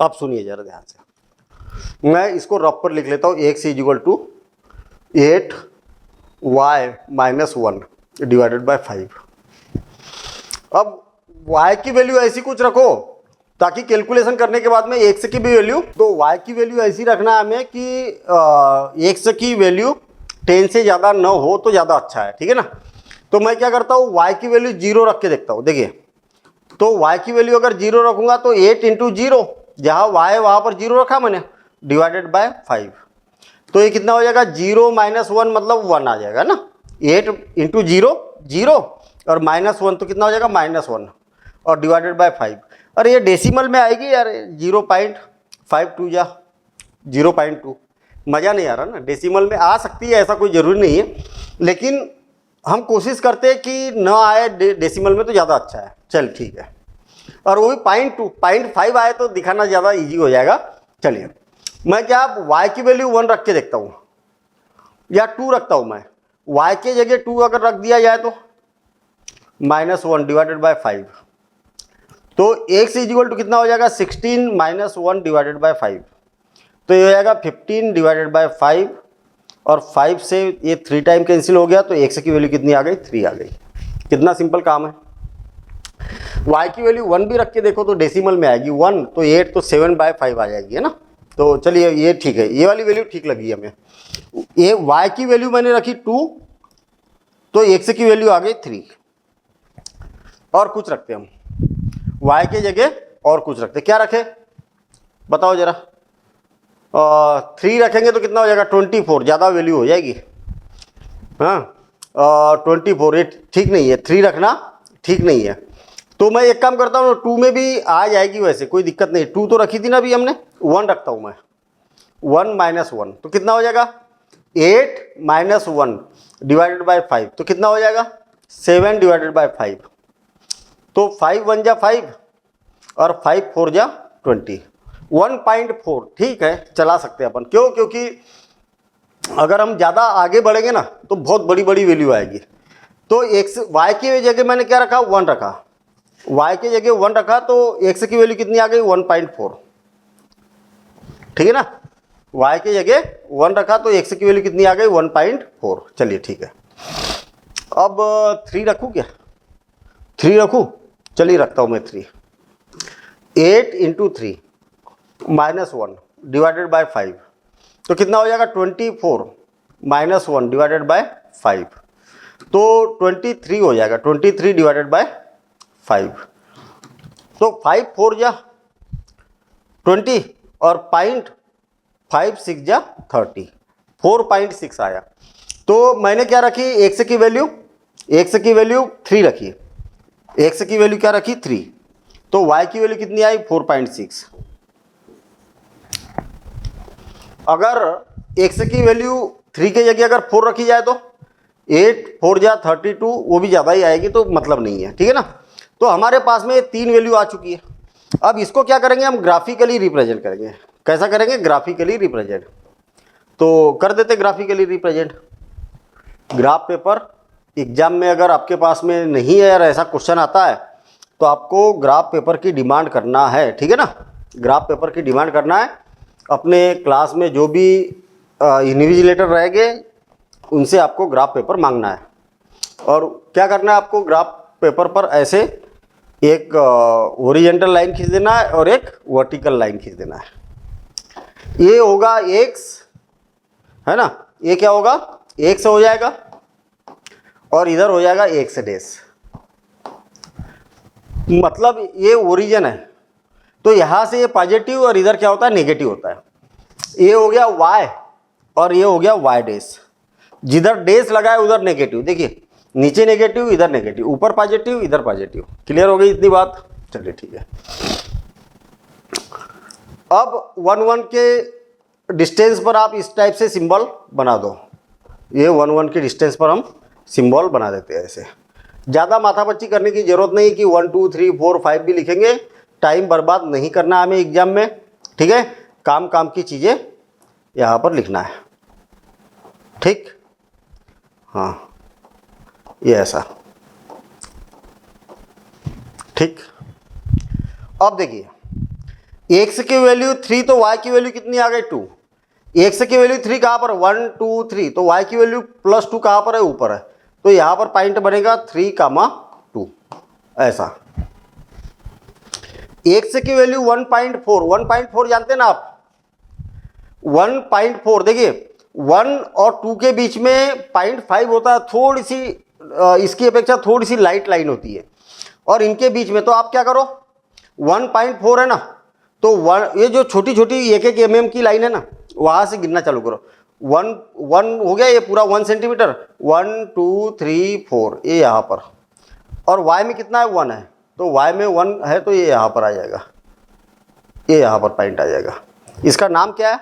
अब सुनिए जरा ध्यान से, मैं इसको रफ पर लिख लेता हूँ, x is equal to 8y minus 1 divided by 5। अब y की वैल्यू ऐसी कुछ रखो ताकि कैलकुलेशन करने के बाद में x की भी वैल्यू, तो y की वैल्यू ऐसी रखना हमें कि x की वैल्यू 10 से ज़्यादा न हो तो ज़्यादा अच्छा है, ठीक है ना। तो मैं क्या करता हूँ, y की वैल्यू 0 रख के देखता हूँ। देखिए, तो y की वैल्यू अगर 0 रखूंगा तो 8 इंटू 0, जहाँ y है वहाँ पर 0 रखा मैंने, डिवाइडेड बाय 5। तो ये कितना हो जाएगा, 0 माइनस 1 मतलब 1 आ जाएगा ना। 8 इंटू 0 0, और -1 तो कितना हो जाएगा -1, और डिवाइडेड बाय 5। अरे ये डेसिमल में आएगी यार, 0.52 या 0.2, मज़ा नहीं आ रहा ना। डेसिमल में आ सकती है, ऐसा कोई ज़रूरी नहीं है, लेकिन हम कोशिश करते हैं कि न आए डेसिमल में तो ज़्यादा अच्छा है। चल ठीक है, और वो भी 0.5 आए तो दिखाना ज़्यादा इजी हो जाएगा। चलिए, मैं क्या y की वैल्यू 1 रख के देखता हूँ या 2 रखता हूँ। मैं y के जगह 2 अगर रख दिया जाए तो -1 डिवाइडेड बाय 5, तो x इज इक्वल टू कितना हो जाएगा, 16 माइनस 1 डिवाइडेड बाय 5। तो ये हो जाएगा 15 डिवाइडेड बाय 5, और 5 से ये 3 टाइम कैंसिल हो गया, तो x की वैल्यू कितनी आ गई, 3 आ गई। कितना सिंपल काम है। y की वैल्यू 1 भी रख के देखो तो डेसिमल में आएगी 1, तो 8 तो 7/5 आ जाएगी, है ना। तो चलिए ये ठीक है, ये वाली वैल्यू ठीक लगी हमें। ये y की वैल्यू मैंने रखी 2, तो x की वैल्यू आ गई 3। और कुछ रखते हम, y के जगह और कुछ रखते, क्या रखे बताओ जरा। 3 रखेंगे तो कितना हो जाएगा 24, ज़्यादा वैल्यू हो जाएगी। हाँ 24 ये ठीक नहीं है, 3 रखना ठीक नहीं है। तो मैं एक काम करता हूँ, 2 में भी आ जाएगी वैसे, कोई दिक्कत नहीं। 2 तो रखी थी ना अभी हमने, 1 रखता हूँ मैं, 1 - 1 तो कितना हो जाएगा 8 - 1 डिवाइडेड बाय 5, तो कितना हो जाएगा 7 डिवाइडेड बाय 5। तो 5 1 जा 5 और 5 4 जा 20, 1.4 ठीक है, चला सकते हैं अपन। क्यों? क्योंकि अगर हम ज़्यादा आगे बढ़ेंगे ना तो बहुत बड़ी बड़ी वैल्यू आएगी। तो x y की जगह मैंने क्या रखा 1 रखा, y की जगह 1 रखा, तो x की वैल्यू कितनी आ गई 1.4, ठीक है ना। y की जगह 1 रखा तो x की वैल्यू कितनी आ गई 1.4। चलिए ठीक है, अब 3 रखूँ क्या, 3 रखूँ, चलिए रखता हूँ मैं 3। 8 × 3 - 1 डिवाइडेड बाय 5, तो कितना हो जाएगा 24 - 1 डिवाइडेड बाय 5, तो 23 हो जाएगा, 23 डिवाइडेड बाय 5। तो 5 4 जा 20 और 5 6 जा 30, 4.6 आया। तो मैंने क्या रखी x की वैल्यू, x की वैल्यू 3 रखी, x की वैल्यू क्या रखी 3, तो y की वैल्यू कितनी आई 4.6। अगर x की वैल्यू 3 के जगह अगर 4 रखी जाए तो 8 4 जा 32, वो भी ज़्यादा ही आएगी, तो मतलब नहीं है, ठीक है ना। तो हमारे पास में 3 वैल्यू आ चुकी है। अब इसको क्या करेंगे हम ग्राफिकली रिप्रेजेंट करेंगे। कैसा करेंगे ग्राफिकली रिप्रेजेंट, तो कर देते graphically represent. Graph paper exam में अगर आपके पास में नहीं है यार, ऐसा क्वेश्चन आता है तो आपको ग्राफ पेपर की डिमांड करना है, ठीक है ना। ग्राफ पेपर की डिमांड करना है, अपने क्लास में जो भी इन्विजिलेटर रहेंगे उनसे आपको ग्राफ पेपर मांगना है। और क्या करना है आपको, ग्राफ पेपर पर ऐसे एक ओरिजेंटल लाइन खींच देना है और एक वर्टिकल लाइन खींच देना है। ये होगा x, है ना, ये क्या होगा x हो जाएगा और इधर हो जाएगा x डैश, मतलब ये ओरिजिन है। तो यहाँ से ये पॉजिटिव और इधर क्या होता है नेगेटिव होता है। ये हो गया y और ये हो गया y डैश, जिधर डैश लगा है उधर नेगेटिव, देखिए नीचे नेगेटिव इधर नेगेटिव, ऊपर पॉजिटिव इधर पॉजिटिव। क्लियर हो गई इतनी बात, चलिए ठीक है। अब 1 1 के डिस्टेंस पर आप इस टाइप से सिंबल बना दो, ये 1 1 के डिस्टेंस पर हम सिंबल बना देते हैं ऐसे। ज़्यादा माथापच्ची करने की जरूरत नहीं कि 1 2 3 4 5 भी लिखेंगे, टाइम बर्बाद नहीं करना हमें एग्जाम में, ठीक है। काम काम की चीज़ें यहाँ पर लिखना है, ठीक। हाँ ये ऐसा, ठीक। अब देखिए x की वैल्यू 3 तो y की वैल्यू कितनी आ गई 2। x की वैल्यू 3 कहाँ पर 1 2 3, तो y की वैल्यू +2 कहाँ पर है ऊपर है, तो यहाँ पर पॉइंट बनेगा 3, 2 ऐसा। x की वैल्यू 1.4 जानते हैं ना आप, 1.4 देखिए 1 और 2 के बीच में 0.5 होता है, थोड़ी सी इसकी अपेक्षा थोड़ी सी लाइट लाइन होती है, और इनके बीच में तो आप क्या करो 1.4 है ना, तो ये जो छोटी छोटी 1-1 mm की लाइन है ना, वहाँ से गिनना चालू करो। 1 हो गया, ये पूरा 1 सेंटीमीटर, 1 2 3 4 ये यहाँ पर, और y में कितना है 1 है, तो y में 1 है तो ये यहाँ पर आ जाएगा, ये यहाँ पर पॉइंट आ जाएगा। इसका नाम क्या है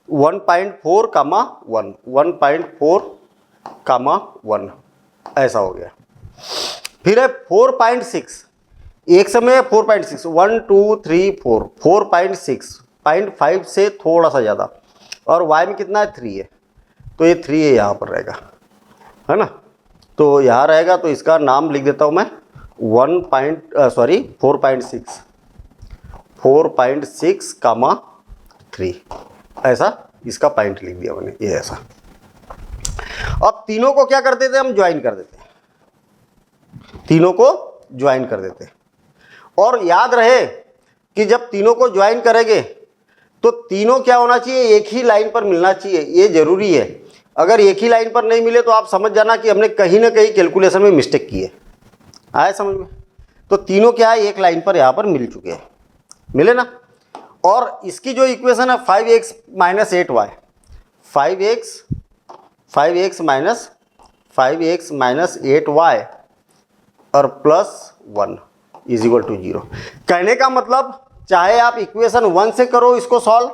1.4, 1 1.4, 1 ऐसा हो गया। फिर है 4.6, एक समय 4.6 1 2 3 4 4.6, 0.5 से थोड़ा सा ज़्यादा, और y में कितना है 3 है, तो ये 3 है यहाँ पर रहेगा, है ना। तो यहाँ रहेगा, तो इसका नाम लिख देता हूँ मैं 4.6, 3 ऐसा इसका पॉइंट लिख दिया मैंने, ये ऐसा। अब तीनों को क्या कर देते हम ज्वाइन कर देते, तीनों को ज्वाइन कर देते। और याद रहे कि जब तीनों को ज्वाइन करेंगे तो तीनों क्या होना चाहिए, एक ही लाइन पर मिलना चाहिए, ये जरूरी है। अगर एक ही लाइन पर नहीं मिले तो आप समझ जाना कि हमने कहीं ना कहीं कैलकुलेशन में मिस्टेक की है। आया समझ में? तो तीनों क्या है, एक लाइन पर यहाँ पर मिल चुके हैं, मिले ना। और इसकी जो इक्वेशन है 5x minus 8y, 5x minus 8y और प्लस 1 इज इक्वल टू 0। कहने का मतलब चाहे आप इक्वेशन 1 से करो इसको सॉल्व,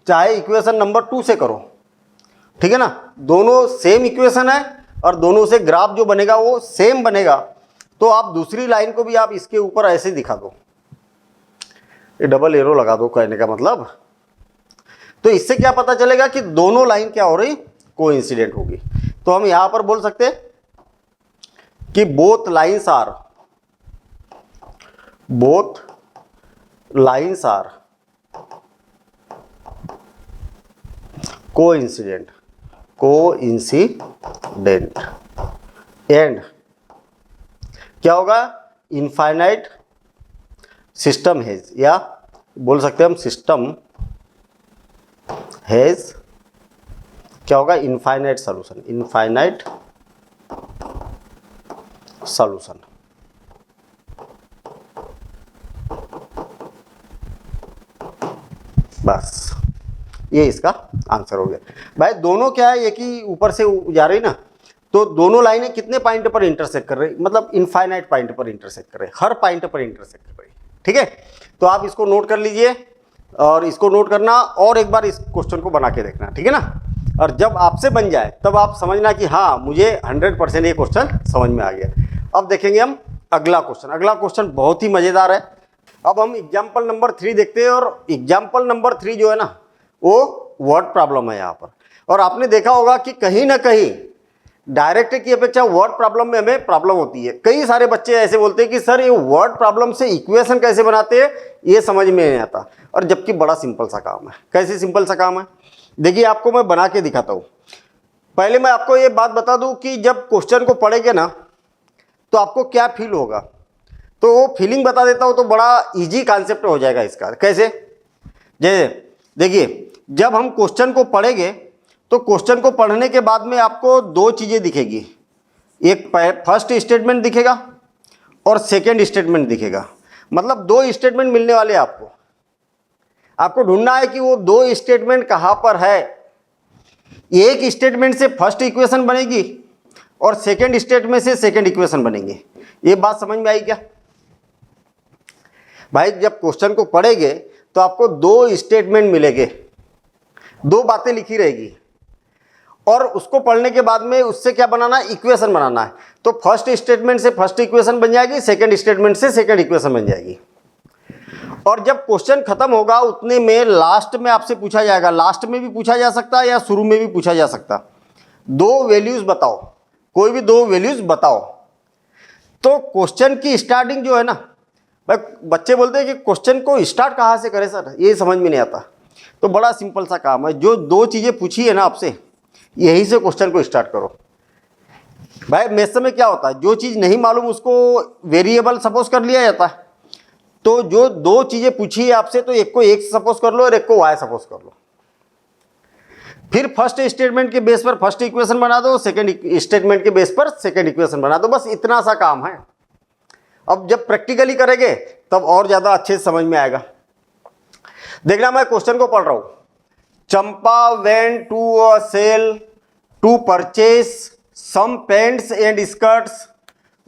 चाहे इक्वेशन नंबर 2 से करो, ठीक है ना, दोनों सेम इक्वेशन है और दोनों से ग्राफ जो बनेगा वो सेम बनेगा। तो आप दूसरी लाइन को भी आप इसके ऊपर ऐसे दिखा दो, ये डबल एरो लगा दो, कहने का मतलब। तो इससे क्या पता चलेगा कि दोनों लाइन क्या हो रही, कोइंसिडेंट होगी। तो हम यहां पर बोल सकते हैं कि both lines are coincident and क्या होगा, इनफाइनाइट सिस्टम हैज, या बोल सकते हैं हम सिस्टम हैज क्या होगा, इनफाइनाइट सॉल्यूशन। बस ये इसका आंसर हो गया। भाई दोनों क्या है, एक ही ऊपर से जा रही ना, तो दोनों लाइनें कितने पॉइंट पर इंटरसेक्ट कर रही, मतलब इनफाइनाइट पॉइंट पर इंटरसेक्ट कर रही, हर पॉइंट पर इंटरसेक्ट कर रही, ठीक है। तो आप इसको नोट कर लीजिए और इसको नोट करना और एक बार इस क्वेश्चन को बना के देखना, ठीक है ना। और जब आपसे बन जाए तब आप समझना कि हाँ मुझे 100% ये क्वेश्चन समझ में आ गया। अब देखेंगे हम अगला क्वेश्चन बहुत ही मजेदार है। अब हम एग्जाम्पल नंबर 3 देखते हैं, और एग्जाम्पल नंबर 3 जो है ना वो वर्ड प्रॉब्लम है यहाँ पर। और आपने देखा होगा कि कहीं ना कहीं डायरेक्ट की अपेक्षा वर्ड प्रॉब्लम में हमें प्रॉब्लम होती है। कई सारे बच्चे ऐसे बोलते हैं कि सर ये वर्ड प्रॉब्लम से इक्वेशन कैसे बनाते हैं ये समझ में नहीं आता, और जबकि बड़ा सिंपल सा काम है। कैसे सिंपल सा काम है, देखिए आपको मैं बना के दिखाता हूँ। पहले मैं आपको ये बात बता दूं कि जब क्वेश्चन को पढ़ेंगे ना तो आपको क्या फील होगा, तो वो फीलिंग बता देता हूँ, तो बड़ा इजी कॉन्सेप्ट हो जाएगा इसका। कैसे, जैसे देखिए जब हम क्वेश्चन को पढ़ेंगे तो क्वेश्चन को पढ़ने के बाद में आपको दो चीज़ें दिखेगी, एक फर्स्ट स्टेटमेंट दिखेगा और सेकंड स्टेटमेंट दिखेगा। मतलब दो स्टेटमेंट मिलने वाले हैं आपको। आपको ढूंढना है कि वो दो स्टेटमेंट कहाँ पर है। एक स्टेटमेंट से फर्स्ट इक्वेशन बनेगी और सेकंड स्टेटमेंट से सेकंड इक्वेशन बनेगी। ये बात समझ में आई क्या भाई? जब क्वेश्चन को पढ़ेंगे तो आपको दो स्टेटमेंट मिलेंगे, दो बातें लिखी रहेगी, और उसको पढ़ने के बाद में उससे क्या बनाना है, इक्वेशन बनाना है। तो फर्स्ट स्टेटमेंट से फर्स्ट इक्वेशन बन जाएगी, सेकंड स्टेटमेंट से सेकंड इक्वेशन बन जाएगी। और जब क्वेश्चन खत्म होगा उतने में लास्ट में आपसे पूछा जाएगा, लास्ट में भी पूछा जा सकता है या शुरू में भी पूछा जा सकता, दो वैल्यूज बताओ, कोई भी दो वैल्यूज बताओ। तो क्वेश्चन की स्टार्टिंग जो है ना, बच्चे बोलते हैं कि क्वेश्चन को स्टार्ट कहाँ से करें सर, ये समझ में नहीं आता। तो बड़ा सिंपल सा काम है, जो दो चीज़ें पूछी है ना आपसे, यही से क्वेश्चन को स्टार्ट करो। भाई मैथ्स में क्या होता है, जो चीज़ नहीं मालूम उसको वेरिएबल सपोज कर लिया जाता है। तो जो दो चीज़ें पूछी है आपसे, तो एक को x सपोज कर लो और एक को y सपोज कर लो। फिर फर्स्ट स्टेटमेंट के बेस पर फर्स्ट इक्वेशन बना दो, सेकंड स्टेटमेंट के बेस पर सेकंड इक्वेशन बना दो। बस इतना सा काम है। अब जब प्रैक्टिकली करेंगे तब और ज़्यादा अच्छे से समझ में आएगा। देखना, मैं क्वेश्चन को पढ़ रहा हूं। Champa went to a sale to purchase some pants and skirts.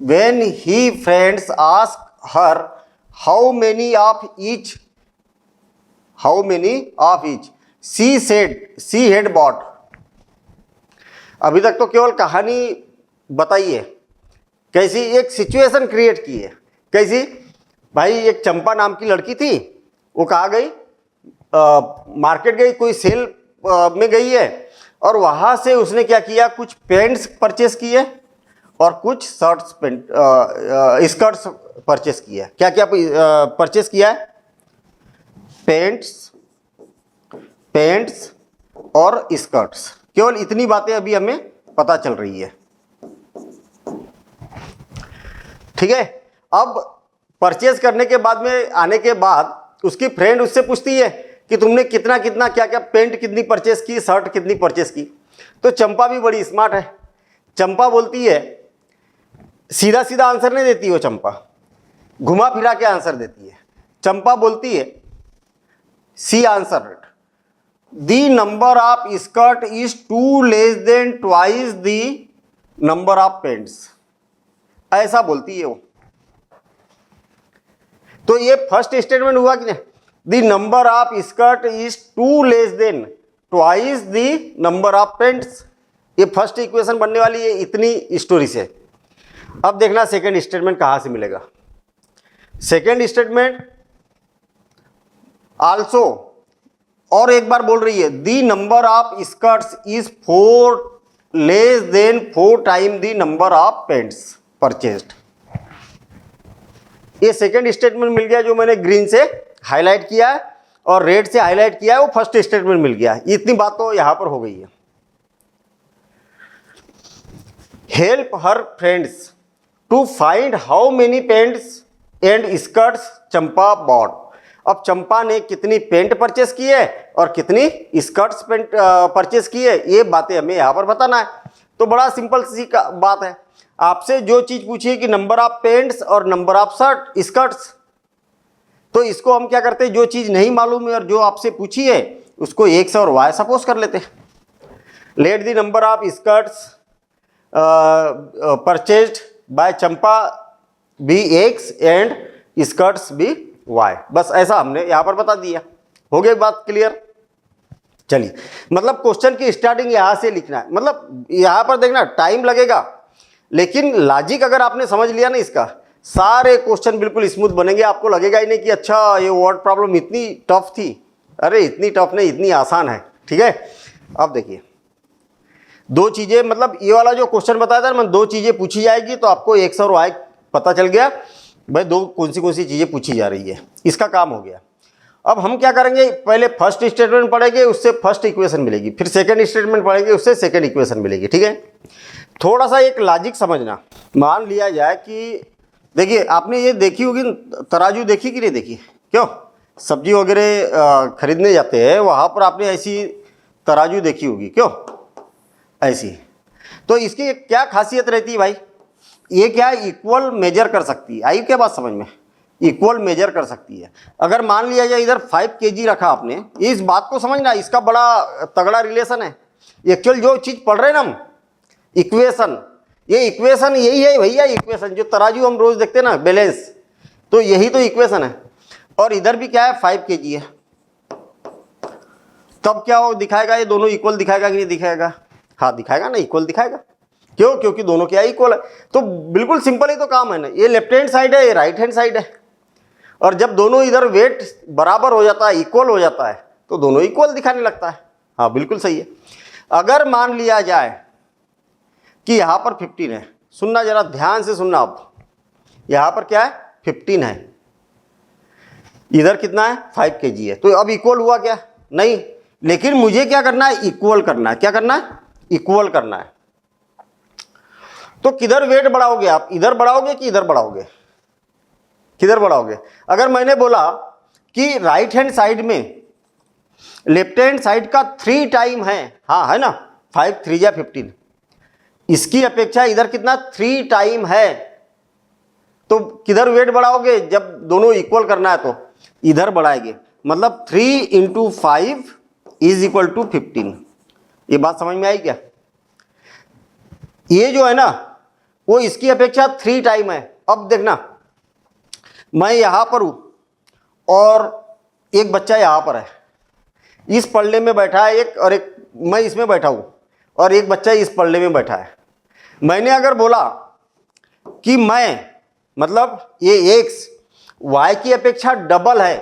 When he friends ask her how many of each she said she had bought. अभी तक तो केवल कहानी बताई है, कैसी एक सिचुएशन क्रिएट की है। कैसी भाई, एक चंपा नाम की लड़की थी, वो कहाँ गई, मार्केट गई, कोई सेल में गई है, और वहाँ से उसने क्या किया, कुछ पैंट्स परचेस किए और कुछ शर्ट्स स्कर्ट्स परचेस किया। क्या क्या परचेस किया है, पैंट्स और स्कर्ट्स। केवल इतनी बातें अभी हमें पता चल रही है, ठीक है। अब परचेज करने के बाद में आने के बाद उसकी फ्रेंड उससे पूछती है कि तुमने कितना कितना क्या क्या पेंट कितनी परचेस की, शर्ट कितनी परचेस की। तो चंपा भी बड़ी स्मार्ट है। चंपा बोलती है, सीधा सीधा आंसर नहीं देती वो चंपा, घुमा फिरा के आंसर देती है। चंपा बोलती है, she answered the number of skirt is two less than twice the number of pants, ऐसा बोलती है वो। तो ये फर्स्ट स्टेटमेंट हुआ कि नहीं, the number of skirt is two less than twice the number of pants. ये फर्स्ट इक्वेशन बनने वाली है इतनी स्टोरी से। अब देखना सेकंड स्टेटमेंट कहां से मिलेगा। सेकंड स्टेटमेंट आल्सो, और एक बार बोल रही है, the number of skirts is 4 less than 4 time the number of pants purchased. ये सेकंड स्टेटमेंट मिल गया जो मैंने ग्रीन से हाईलाइट किया है और रेड से हाईलाइट किया है, वो फर्स्ट स्टेटमेंट मिल गया है। इतनी बात तो यहां पर हो गई है। Help her friends to find how many pants and skirts Champa bought. अब चंपा ने कितनी पेंट परचेस की है और कितनी स्कर्ट्स पेंट परचेस की है, ये बातें हमें यहाँ पर बताना है। तो बड़ा सिंपल सी बात है, आपसे जो चीज पूछी है कि नंबर ऑफ पेंट्स और नंबर ऑफ स्कर्ट्स, तो इसको हम क्या करते हैं, जो चीज नहीं मालूम है और जो आपसे पूछी है उसको एक्स और वाई सपोज कर लेते हैं। Let the number of skirts purchased by Champa be x and skirts be y. बस ऐसा हमने यहां पर बता दिया। हो गई बात क्लियर। चलिए, मतलब क्वेश्चन की स्टार्टिंग यहां से लिखना है। मतलब यहां पर देखना टाइम लगेगा, लेकिन लॉजिक अगर आपने समझ लिया ना इसका, सारे क्वेश्चन बिल्कुल स्मूथ बनेंगे। आपको लगेगा ही नहीं कि अच्छा ये वर्ड प्रॉब्लम इतनी टफ थी। अरे इतनी टफ नहीं, इतनी आसान है। ठीक है, अब देखिए दो चीजें, मतलब ये वाला जो क्वेश्चन बताया था, दो चीजें पूछी जाएगी तो आपको एक्स और वाई पता चल गया भाई, दो कौन सी चीजें पूछी जा रही है, इसका काम हो गया। अब हम क्या करेंगे, पहले फर्स्ट स्टेटमेंट पढ़ेंगे, उससे फर्स्ट इक्वेशन मिलेगी, फिर सेकंड स्टेटमेंट पढ़ेंगे, उससे सेकंड इक्वेशन मिलेगी। ठीक है, थोड़ा सा एक लॉजिक समझना। मान लिया जाए कि देखिए आपने ये देखी होगी तराजू, देखी कि नहीं देखी, क्यों सब्जी वगैरह खरीदने जाते हैं वहां पर आपने ऐसी तराजू देखी होगी, क्यों ऐसी। तो इसकी क्या खासियत रहती है भाई, ये क्या इक्वल मेजर कर सकती है। आई क्या बात समझ में, इक्वल मेजर कर सकती है। अगर मान लिया जाए इधर 5 kg रखा आपने, इस बात को समझना, इसका बड़ा तगड़ा रिलेशन है। एक्चुअल जो चीज पढ़ रहे हैं ना हम, इक्वेशन, ये इक्वेशन यही है भैया। इक्वेशन जो तराजू हम रोज देखते हैं ना, बैलेंस, तो यही तो इक्वेशन है। और इधर भी क्या है, 5 kg है। तब क्या वो दिखाएगा, ये दोनों इक्वल दिखाएगा कि नहीं दिखाएगा? हाँ दिखाएगा ना, इक्वल दिखाएगा। क्यों? क्योंकि दोनों क्या इक्वल है। तो बिल्कुल सिंपल ही तो काम है ना, ये लेफ्ट हैंड साइड है, ये राइट हैंड साइड है। और जब दोनों इधर वेट बराबर हो जाता है, इक्वल हो जाता है, तो दोनों इक्वल दिखाने लगता है। हाँ बिल्कुल सही है। अगर मान लिया जाए कि यहां पर 15 है, सुनना जरा ध्यान से सुनना। आप यहां पर क्या है, 15 है, इधर कितना है, 5 kg है। तो अब इक्वल हुआ क्या? नहीं, लेकिन मुझे क्या करना है, इक्वल करना है। क्या करना है? इक्वल करना है। तो किधर वेट बढ़ाओगे आप, इधर बढ़ाओगे कि इधर बढ़ाओगे? किधर बढ़ाओगे? अगर मैंने बोला कि राइट हैंड साइड में लेफ्ट हैंड साइड का 3 टाइम है, हाँ है ना, 5 3 या 15, इसकी अपेक्षा इधर कितना, 3 टाइम है। तो किधर वेट बढ़ाओगे? जब दोनों इक्वल करना है तो इधर बढ़ाएंगे। मतलब 3 × 5 = 15। ये बात समझ में आई क्या? ये जो है ना, वो इसकी अपेक्षा 3 टाइम है। अब देखना, मैं यहां पर हूं और एक बच्चा यहां पर है, इस पल्ले में बैठा है एक, और एक मैं इसमें बैठा हूं और एक बच्चा इस पल्ले में बैठा है। मैंने अगर बोला कि मैं, मतलब ये एक्स वाई की अपेक्षा डबल है,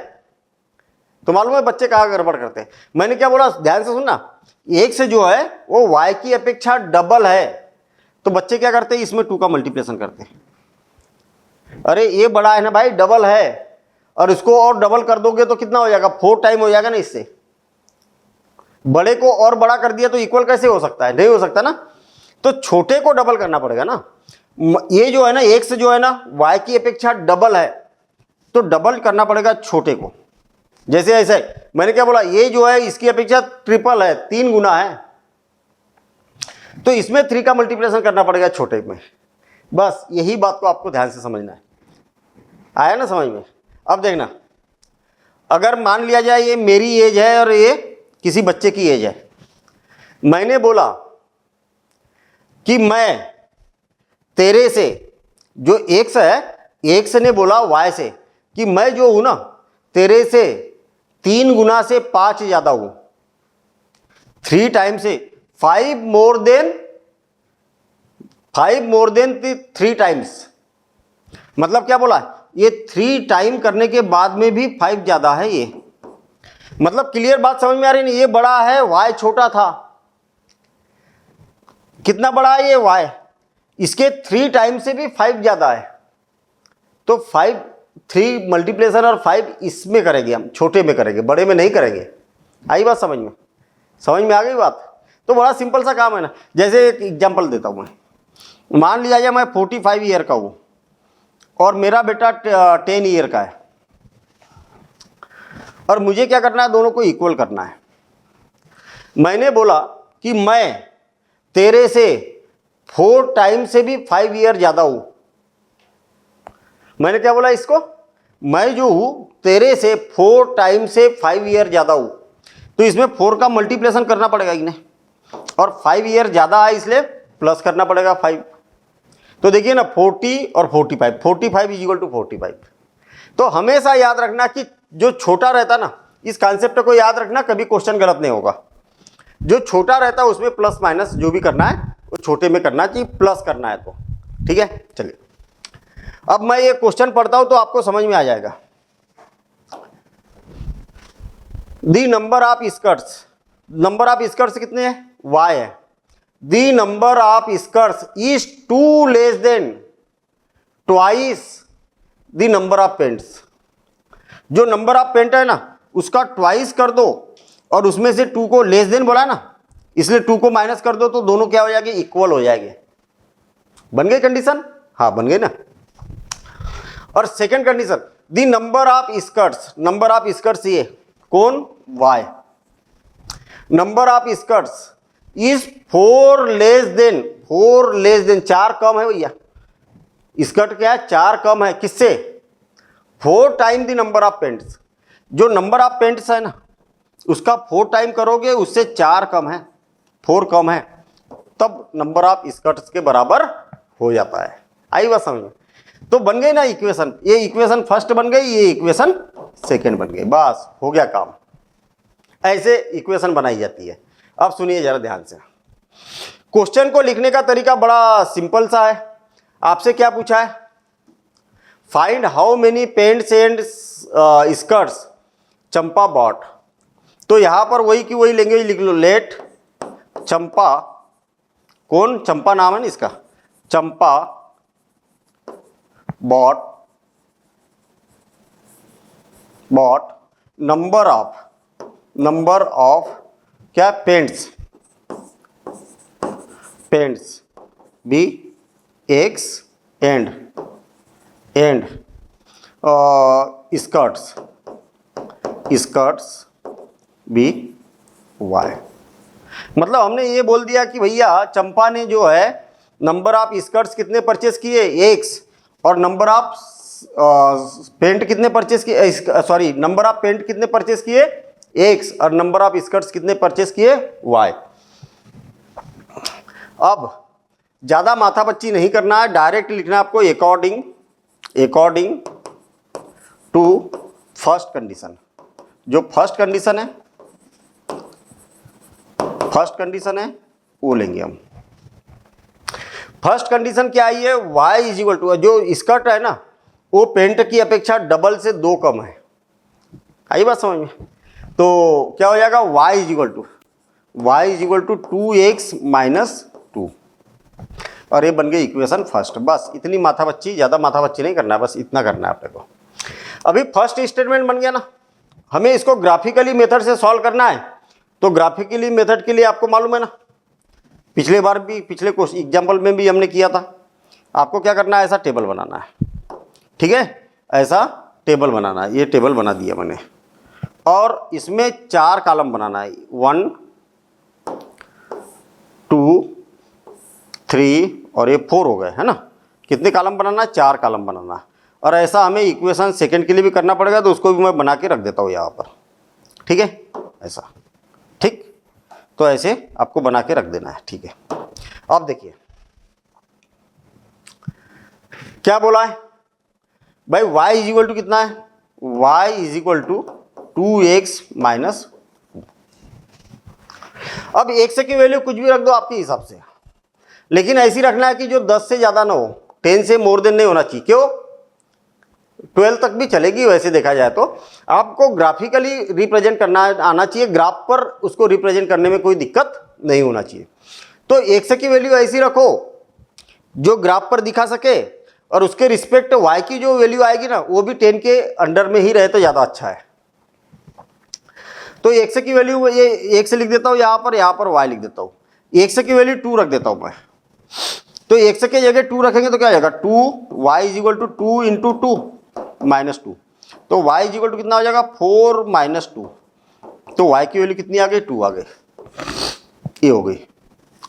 तो मालूम है बच्चे कहाँ गड़बड़ करते हैं। मैंने क्या बोला, ध्यान से सुनना, एक्स जो है वो वाई की अपेक्षा डबल है, तो बच्चे क्या करते हैं, इसमें 2 का मल्टीप्लिकेशन करते हैं। अरे ये बड़ा है ना भाई, डबल है, और इसको और डबल कर दोगे तो कितना हो जाएगा, 4 टाइम हो जाएगा ना। इससे बड़े को और बड़ा कर दिया तो इक्वल कैसे हो सकता है? नहीं हो सकता ना। तो छोटे को डबल करना पड़ेगा ना। ये जो है ना, एक्स जो है ना वाई की अपेक्षा डबल है, तो डबल करना पड़ेगा छोटे को। जैसे ऐसे मैंने क्या बोला, ये जो है इसकी अपेक्षा ट्रिपल है, 3 गुना है, तो इसमें 3 का मल्टीप्लिकेशन करना पड़ेगा छोटे में। बस यही बात को आपको ध्यान से समझना है। आया ना समझ में? अब देखना, अगर मान लिया जाए ये मेरी एज है और ये किसी बच्चे की एज है, मैंने बोला कि मैं तेरे से, जो एक्स है, एक्स ने बोला वाई से कि मैं जो हूं ना तेरे से 3 गुना से 5 ज्यादा हूं, 3 टाइम से 5 मोर देन 3 टाइम्स। मतलब क्या बोला, ये 3 टाइम करने के बाद में भी 5 ज्यादा है। ये मतलब क्लियर बात समझ में आ रही नहीं? ये बड़ा है, वाई छोटा था। कितना बड़ा है ये वाई, इसके 3 टाइम से भी 5 ज्यादा है। तो 3 मल्टीप्लिकेशन और 5 इसमें करेंगे हम, छोटे में करेंगे, बड़े में नहीं करेंगे। आई बात समझ में? समझ में आ गई बात? तो बड़ा सिंपल सा काम है ना। जैसे एक एग्जांपल देता हूं मैं, मान लिया जाए मैं 45 ईयर का हूं और मेरा बेटा 10 ईयर का है, और मुझे क्या करना है, दोनों को इक्वल करना है। मैंने बोला कि मैं तेरे से 4 टाइम से भी 5 ईयर ज्यादा हूं। मैंने क्या बोला इसको, मैं जो हूं तेरे से 4 टाइम से 5 ईयर ज्यादा हूं, तो इसमें 4 का मल्टीप्लिकेशन करना पड़ेगा कि नहीं, और 5 ईयर ज्यादा है इसलिए प्लस करना पड़ेगा 5। तो देखिए ना 40 और 45, 45 इज इक्वल टू 45। तो हमेशा याद रखना कि जो छोटा रहता ना, इस कॉन्सेप्ट को याद रखना, कभी क्वेश्चन गलत नहीं होगा। जो छोटा रहता है उसमें प्लस माइनस जो भी करना है वो छोटे में करना चाहिए, प्लस करना है तो ठीक है। चलिए अब मैं ये क्वेश्चन पढ़ता हूं तो आपको समझ में आ जाएगा। The number of skirts, number of skirts कितने हैं, y है। The number of skirts is 2 less than twice the number of pants. जो नंबर ऑफ पेंट है ना उसका ट्वाइस कर दो, और उसमें से 2 को लेस देन बोला ना, इसलिए 2 को माइनस कर दो, तो दोनों क्या हो जाएंगे, इक्वल हो जाएंगे। बन गई कंडीशन? हाँ बन गई ना। और second condition, the number of skirts, number of skirts ये कौन, y, number of skirts is 4 less than, 4 कम है भैया, स्कर्ट क्या है, 4 कम है, किससे, 4 time the number of pants. जो नंबर ऑफ पेंट्स है ना उसका 4 टाइम करोगे, उससे 4 कम है, 4 कम है, तब नंबर ऑफ स्कर्ट्स के बराबर हो जाता है। आई बात समझ में? तो बन गई ना इक्वेशन, ये इक्वेशन फर्स्ट बन गई, ये इक्वेशन सेकंड बन गई, बस हो गया काम। ऐसे इक्वेशन बनाई जाती है। अब सुनिए जरा ध्यान से, क्वेश्चन को लिखने का तरीका बड़ा सिंपल सा है। आपसे क्या पूछा है, find how many pants and skirts Champa bought. तो यहां पर वही की वही लैंग्वेज लिख लो, लेट चंपा, कौन, चंपा नाम है ना इसका, चंपा बॉट नंबर ऑफ क्या, pants be x and skirts be y. मतलब हमने ये बोल दिया कि भैया चंपा ने जो है नंबर ऑफ स्कर्ट्स कितने परचेस किए, एक्स, और नंबर ऑफ पेंट कितने परचेस किए, सॉरी नंबर ऑफ पेंट कितने परचेस किए, एक्स, और नंबर ऑफ स्कर्ट्स कितने परचेस किए, वाई। अब ज्यादा माथापच्ची नहीं करना है, डायरेक्ट लिखना है आपको, अकॉर्डिंग टू फर्स्ट कंडीशन। जो फर्स्ट कंडीशन है वो लेंगे हम। फर्स्ट कंडीशन क्या आई है, y इज इक्वल टू, जो स्कर्ट है ना वो पेंट की अपेक्षा डबल से 2 कम है। आई बात समझ में? तो क्या हो जाएगा, y is equal to 2x minus 2, और ये बन गई इक्वेशन फर्स्ट। बस इतनी माथापच्ची, ज़्यादा माथापच्ची नहीं करना है, बस इतना करना है अपने को। अभी फर्स्ट स्टेटमेंट बन गया ना, हमें इसको ग्राफिकली मेथड से सॉल्व करना है। तो ग्राफिकली मेथड के लिए आपको मालूम है ना, पिछले बार भी, पिछले एग्जाम्पल में भी हमने किया था। आपको क्या करना है, ऐसा टेबल बनाना है, ठीक है, ऐसा टेबल बनाना है। ये टेबल बना दिया मैंने, और इसमें 4 कॉलम बनाना है, 1 2 3 और ये 4 हो गए, है ना। कितने कॉलम बनाना है? 4 कॉलम बनाना है। और ऐसा हमें इक्वेशन सेकंड के लिए भी करना पड़ेगा, तो उसको भी मैं बना के रख देता हूँ यहाँ पर, ठीक है, ऐसा, ठीक। तो ऐसे आपको बना के रख देना है, ठीक है। अब देखिए क्या बोला है भाई, y इज इक्वल टू कितना है, y is equal to 2x minus. अब x की वैल्यू कुछ भी रख दो आपके हिसाब से, लेकिन ऐसी रखना है कि जो 10 से ज्यादा ना हो, 10 से मोर देन नहीं होना चाहिए। क्यों? 12 तक भी चलेगी वैसे देखा जाए तो। आपको ग्राफिकली रिप्रेजेंट करना आना चाहिए, ग्राफ पर उसको रिप्रेजेंट करने में कोई दिक्कत नहीं होना चाहिए। तो x की वैल्यू ऐसी रखो जो ग्राफ पर दिखा सके, और उसके रिस्पेक्ट y की जो वैल्यू आएगी ना वो भी 10 के अंडर में ही रहे तो ज़्यादा अच्छा है। तो x की वैल्यू ये x लिख देता हूँ यहाँ पर y लिख देता हूँ। x की वैल्यू 2 रख देता हूँ मैं। तो x की जगह 2 रखेंगे तो क्या आ जाएगा, 2y is equal to 2 into 2 minus 2। तो y इज इक्वल टू कितना हो जाएगा, 4 माइनस 2। तो y की वैल्यू कितनी आ गई, 2 आ गई, ये हो गई।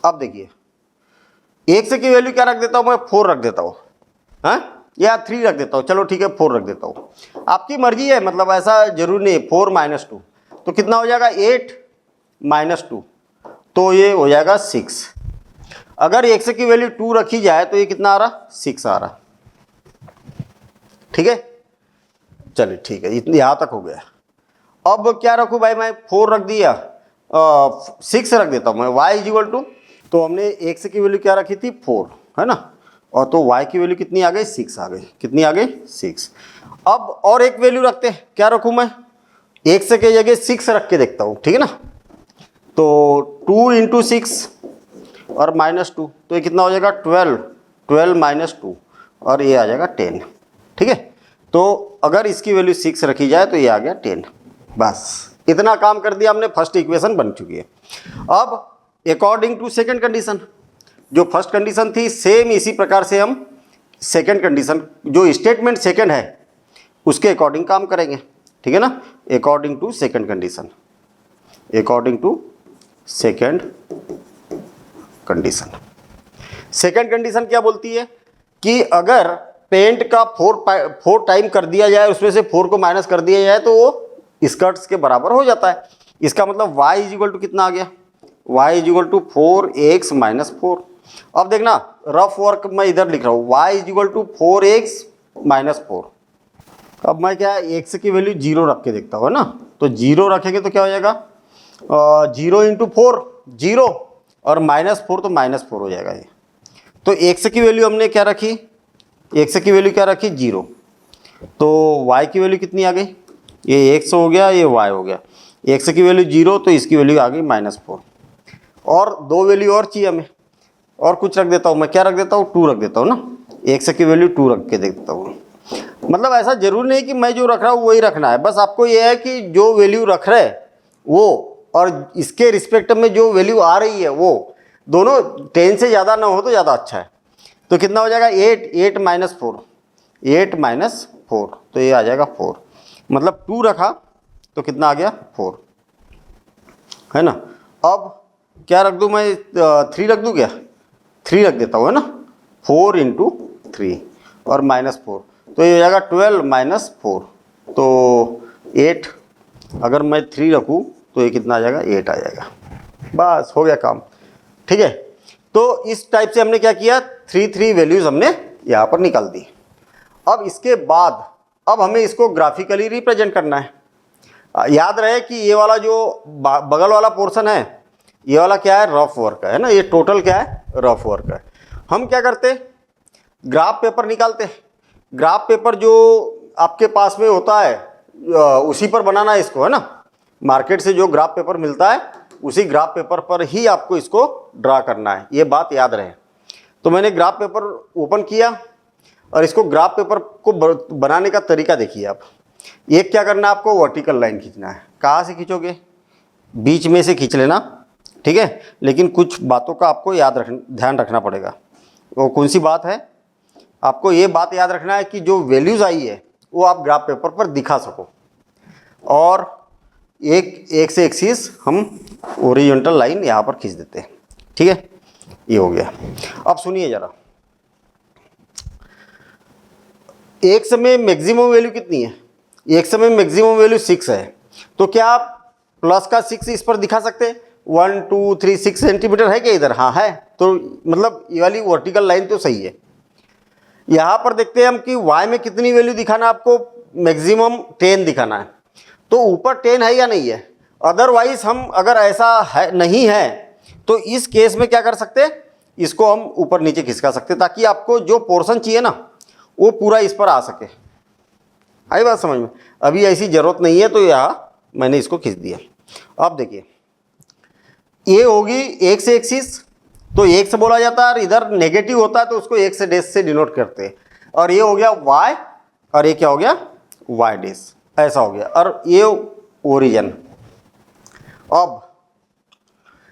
अब देखिए x की वैल्यू क्या रख देता हूँ मैं, 4 रख देता हूँ, हाँ, या 3 रख देता हूँ, चलो ठीक है 4 रख देता हूँ, आपकी मर्जी है, मतलब ऐसा जरूरी नहीं है। 4 माइनस 2 तो कितना हो जाएगा, 8 माइनस 2, तो ये हो जाएगा 6। अगर x की वैल्यू 2 रखी जाए तो ये कितना आ रहा, 6 आ रहा, ठीक है। चलिए ठीक है, इतनी यहाँ तक हो गया। अब क्या रखूँ भाई, मैं 4 रख दिया, 6 रख देता हूँ मैं। y इज इक्वल टू, तो हमने x की वैल्यू क्या रखी थी, 4, है ना, और तो y की वैल्यू कितनी आ गई, 6 आ गई। कितनी आ गई, 6। अब और एक वैल्यू रखते हैं, क्या रखूँ मैं, x के जगह 6 रख के देखता हूँ, ठीक है ना। तो 2 इंटू 6 और माइनस 2, तो ये कितना हो जाएगा, 12 माइनस 2, और ये आ जाएगा 10, ठीक है। तो अगर इसकी वैल्यू 6 रखी जाए तो ये आ गया 10। बस इतना काम कर दिया हमने, फर्स्ट इक्वेशन बन चुकी है। अब अकॉर्डिंग टू सेकंड कंडीशन, जो फर्स्ट कंडीशन थी सेम इसी प्रकार से हम सेकंड कंडीशन, जो स्टेटमेंट सेकंड है उसके अकॉर्डिंग काम करेंगे, ठीक है ना। According to second condition, according to second condition. Second condition क्या बोलती है कि अगर पेंट का 4 टाइम कर दिया जाए, उसमें से 4 को माइनस कर दिया जाए तो वो स्कर्ट्स के बराबर हो जाता है। इसका मतलब y इज इक्वल टू कितना आ गया, y is equal to 4x minus 4। अब देखना रफ वर्क मैं इधर लिख रहा हूँ, y is equal to 4x minus 4। अब मैं क्या x की वैल्यू 0 रख के देखता हूँ, है ना। तो 0 रखेंगे तो क्या हो जाएगा, 0 इंटू 4 0, और माइनस 4 तो माइनस 4 हो जाएगा ये। तो x की वैल्यू हमने क्या रखी, x की वैल्यू क्या रखी, 0। तो y की वैल्यू कितनी आ गई, ये x हो गया, ये y हो गया। x की वैल्यू 0 तो इसकी वैल्यू आ गई -4। और 2 वैल्यू और चाहिए हमें, और कुछ रख देता हूँ मैं, क्या रख देता हूँ, 2 रख देता हूँ ना। x की वैल्यू 2 रख के देता हूँ। मतलब ऐसा जरूरी नहीं कि मैं जो रख रहा हूँ वही रखना है, बस आपको ये है कि जो वैल्यू रख रहे वो और इसके रिस्पेक्ट में जो वैल्यू आ रही है वो दोनों 10 से ज़्यादा ना हो तो ज़्यादा अच्छा है। तो कितना हो जाएगा, 8 माइनस 4, 8 माइनस 4, तो ये आ जाएगा 4। मतलब 2 रखा तो कितना आ गया, 4, है ना। अब क्या रख दूँ मैं, 3 रख दूँ क्या, 3 रख देता हूँ, है ना। 4 इंटू 3 और -4, तो ये हो जाएगा 12 माइनस 4, तो 8। अगर मैं 3 रखूँ तो ये कितना आ जाएगा, 8 आ जाएगा। बस हो गया काम, ठीक है। तो इस टाइप से हमने क्या किया, 3 वैल्यूज हमने यहाँ पर निकाल दी। अब इसके बाद अब हमें इसको ग्राफिकली रिप्रेजेंट करना है। याद रहे कि ये वाला जो बगल वाला पोर्शन है, ये वाला क्या है, रफ वर्क है ना, ये टोटल क्या है, रफ वर्क है। हम क्या करते, ग्राफ पेपर निकालते। ग्राफ पेपर जो आपके पास में होता है उसी पर बनाना है इसको, है ना। मार्केट से जो ग्राफ पेपर मिलता है उसी ग्राफ पेपर पर ही आपको इसको ड्रा करना है, ये बात याद रहे। तो मैंने ग्राफ पेपर ओपन किया और इसको ग्राफ पेपर को बनाने का तरीका देखिए आप। एक क्या करना है, आपको वर्टिकल लाइन खींचना है। कहाँ से खींचोगे, बीच में से खींच लेना, ठीक है। लेकिन कुछ बातों का आपको ध्यान रखना पड़ेगा। वो कौन सी बात है, आपको ये बात याद रखना है कि जो वैल्यूज़ आई है वो आप ग्राफ पेपर पर दिखा सको। और एक एक्स एक्सिस हम ओरिजेंटल लाइन यहाँ पर खींच देते हैं, ठीक है, ये हो गया। अब सुनिए जरा, एक्स में मैक्सिमम वैल्यू कितनी है? एक्स में मैक्सिमम वैल्यू 6 है, तो क्या आप प्लस का 6 इस पर दिखा सकते हैं? 1 2 3 6 सेंटीमीटर है क्या इधर? हाँ है, तो मतलब ये वाली वर्टिकल लाइन तो सही है। यहाँ पर देखते हैं हम कि y में कितनी वैल्यू दिखाना है आपको? मैक्सिमम 10 दिखाना है, तो ऊपर 10 है या नहीं है? अदरवाइज हम अगर ऐसा है नहीं है तो इस केस में क्या कर सकते हैं, इसको हम ऊपर नीचे खिसका सकते हैं ताकि आपको जो पोर्शन चाहिए ना वो पूरा इस पर आ सके। आई बात समझ में? अभी ऐसी जरूरत नहीं है तो यहाँ मैंने इसको खींच दिया। अब देखिए ये होगी एक्स एक्सिस, तो एक्स बोला जाता है, और इधर नेगेटिव होता है तो उसको एक्स डैश से डिनोट करते हैं। और ये हो गया वाई, और ये क्या हो गया? वाई डैश, ऐसा हो गया। और ये ओरिजिन। अब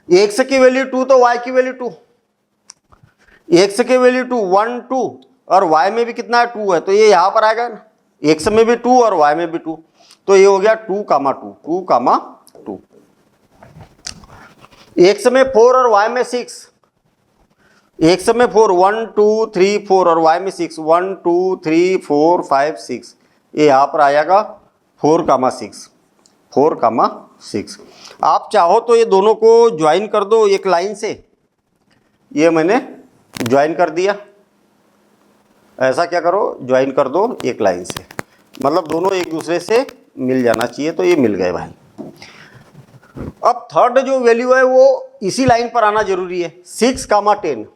एक्स की वैल्यू 2 तो वाई की वैल्यू 2, एक्स की वैल्यू 2 1 2 और वाई में भी कितना है? 2 है, तो ये यहाँ पर आएगा ना, एक्स में भी 2 और वाई में भी 2, तो ये हो गया 2, 2, 2। एक्स में 4 और वाई में 6, एक्स में 4 1 2 3 4 और वाई में 6 1 2 3 4 5 6, ये यहाँ पर आएगा 4, 6, 4, 6। आप चाहो तो ये दोनों को ज्वाइन कर दो एक लाइन से, ये मैंने ज्वाइन कर दिया। ऐसा क्या करो, ज्वाइन कर दो एक लाइन से, मतलब दोनों एक दूसरे से मिल जाना चाहिए, तो ये मिल गए भाई। अब थर्ड जो वैल्यू है वो इसी लाइन पर आना जरूरी है, 6, 10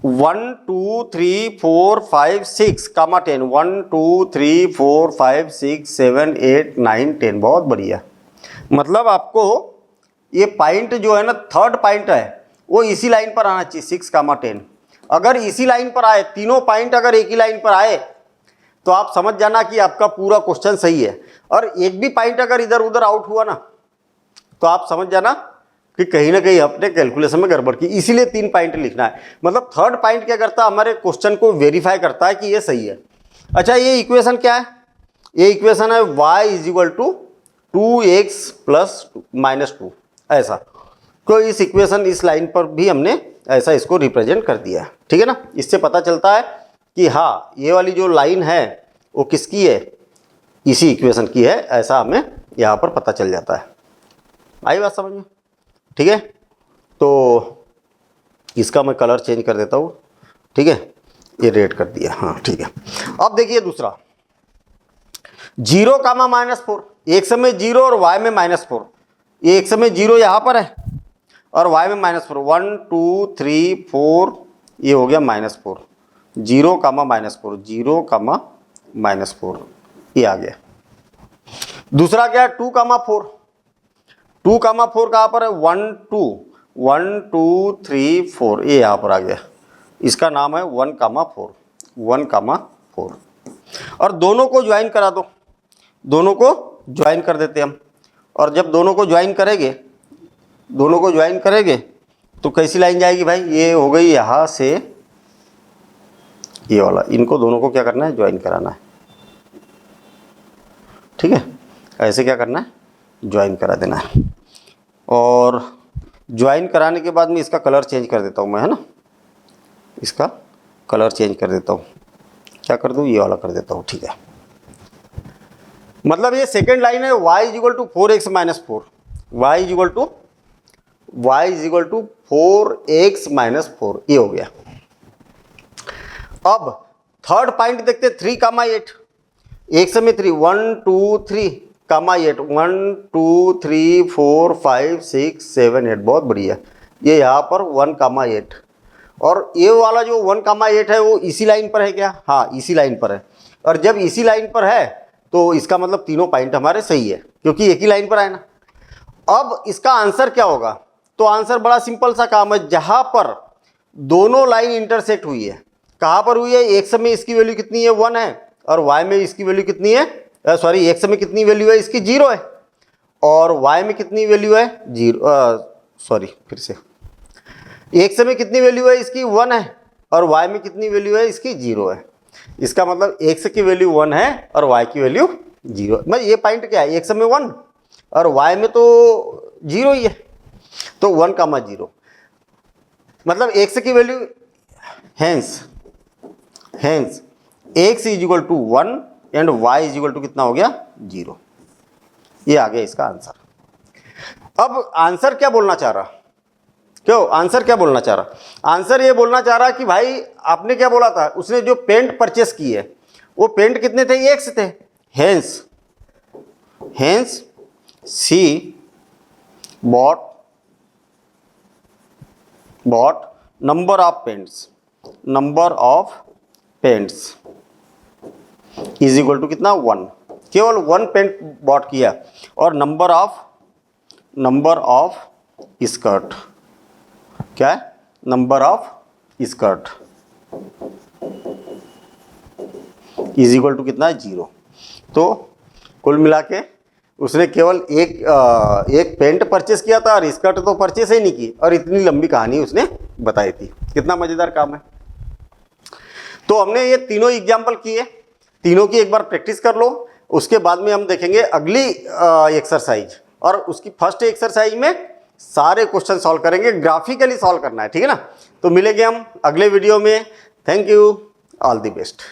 1 2 3 4 5 6, 10 1 2 3 4 5 6 7 8 9 10। बहुत बढ़िया, मतलब आपको ये पॉइंट जो है ना, थर्ड पॉइंट है वो इसी लाइन पर आना चाहिए, 6, 10। अगर इसी लाइन पर आए, तीनों पॉइंट अगर एक ही लाइन पर आए तो आप समझ जाना कि आपका पूरा क्वेश्चन सही है। और एक भी पॉइंट अगर इधर उधर आउट हुआ ना तो आप समझ जाना कि कहीं ना कहीं अपने कैलकुलेशन में गड़बड़ की, इसीलिए 3 पॉइंट लिखना है। मतलब थर्ड पॉइंट क्या करता है, हमारे क्वेश्चन को वेरीफाई करता है कि ये सही है। अच्छा, ये इक्वेशन क्या है? ये इक्वेशन है y = 2x + -2, ऐसा। तो इस इक्वेशन, इस लाइन पर भी हमने ऐसा इसको रिप्रेजेंट कर दिया है, ठीक है ना। इससे पता चलता है कि हाँ ये वाली जो लाइन है वो किसकी है, इसी इक्वेशन की है, ऐसा हमें यहाँ पर पता चल जाता है। आई बात समझ में? ठीक है, तो इसका मैं कलर चेंज कर देता हूँ, ठीक है, ये रेड कर दिया, हाँ ठीक है। अब देखिए दूसरा, 0, -4, एक्स में 0 और वाई में -4। ये एक्स में 0 यहाँ पर है और वाई में -4, 1 2 3 4, ये हो गया -4, 0, -4, 0, -4, ये आ गया। दूसरा क्या है, 2, 4, 2, 4 कहाँ पर है? 1 2 1 2 3 4, ये यहाँ पर आ गया। इसका नाम है 1, 4, 1, 4। और दोनों को ज्वाइन करा दो, दोनों को ज्वाइन कर देते हम। और जब दोनों को ज्वाइन करेंगे, दोनों को ज्वाइन करेंगे तो कैसी लाइन जाएगी भाई? ये हो गई यहाँ से ये वाला, इनको दोनों को क्या करना है? ज्वाइन कराना है, ठीक है। ऐसे क्या करना है? ज्वाइन करा देना है। और ज्वाइन कराने के बाद में इसका कलर चेंज कर देता हूँ मैं, है ना, इसका कलर चेंज कर देता हूँ। क्या कर दूँ? ये वाला कर देता हूँ, ठीक है। मतलब ये सेकेंड लाइन है, y = 4x - 4, y = 4x - 4, ये हो गया। अब थर्ड पॉइंट देखते, 3, 8, एक्स में 3, 1 2 3, 8, 1 2 3 4 5 6 7 8, बहुत बढ़िया। ये यहाँ पर 1, 8, और ये वाला जो 1, 8 है वो इसी लाइन पर है क्या? हाँ इसी लाइन पर है। और जब इसी लाइन पर है तो इसका मतलब तीनों पॉइंट हमारे सही है, क्योंकि एक ही लाइन पर आए ना। अब इसका आंसर क्या होगा? तो आंसर बड़ा सिंपल सा काम है, जहां पर दोनों लाइन इंटरसेक्ट हुई है। कहां पर हुई है? एक्स में इसकी वैल्यू कितनी है? 1 है, और वाई में इसकी वैल्यू कितनी है? सॉरी, एक्स में कितनी वैल्यू है इसकी? 0 है, और वाई में कितनी वैल्यू है? 0, सॉरी फिर से, एक्स में कितनी वैल्यू है इसकी? 1 है, और वाई में कितनी वैल्यू है इसकी? 0 है। इसका मतलब एक्स की वैल्यू 1 है और वाई की वैल्यू 0। मतलब ये पॉइंट क्या है, x में 1 और y में तो 0 ही है, तो 1, 0। मतलब x की value hence x is equal to 1 and y is equal to कितना हो गया, 0। ये आ गया इसका आंसर। अब आंसर क्या बोलना चाह रहा, क्यों आंसर क्या बोलना चाह रहा, आंसर ये बोलना चाह रहा कि भाई आपने क्या बोला था, उसने जो पेंट परचेस की है वो पेंट कितने थे, एक्स थे। Hence c both number of paints is equal to कितना, 1। केवल 1 पेंट बॉट किया और नंबर ऑफ स्कर्ट क्या है, number of skirt is equal to कितना है, 0। तो कुल मिला के उसने केवल एक पेंट परचेस किया था और स्कर्ट तो परचेस ही नहीं की, और इतनी लंबी कहानी उसने बताई थी। कितना मजेदार काम है। तो हमने ये तीनों एग्जाम्पल किए, तीनों की एक बार प्रैक्टिस कर लो, उसके बाद में हम देखेंगे अगली एक्सरसाइज, और उसकी फर्स्ट एक्सरसाइज में सारे क्वेश्चन सॉल्व करेंगे, ग्राफिकली सॉल्व करना है, ठीक है ना। तो मिलेंगे हम अगले वीडियो में। Thank you, all the best.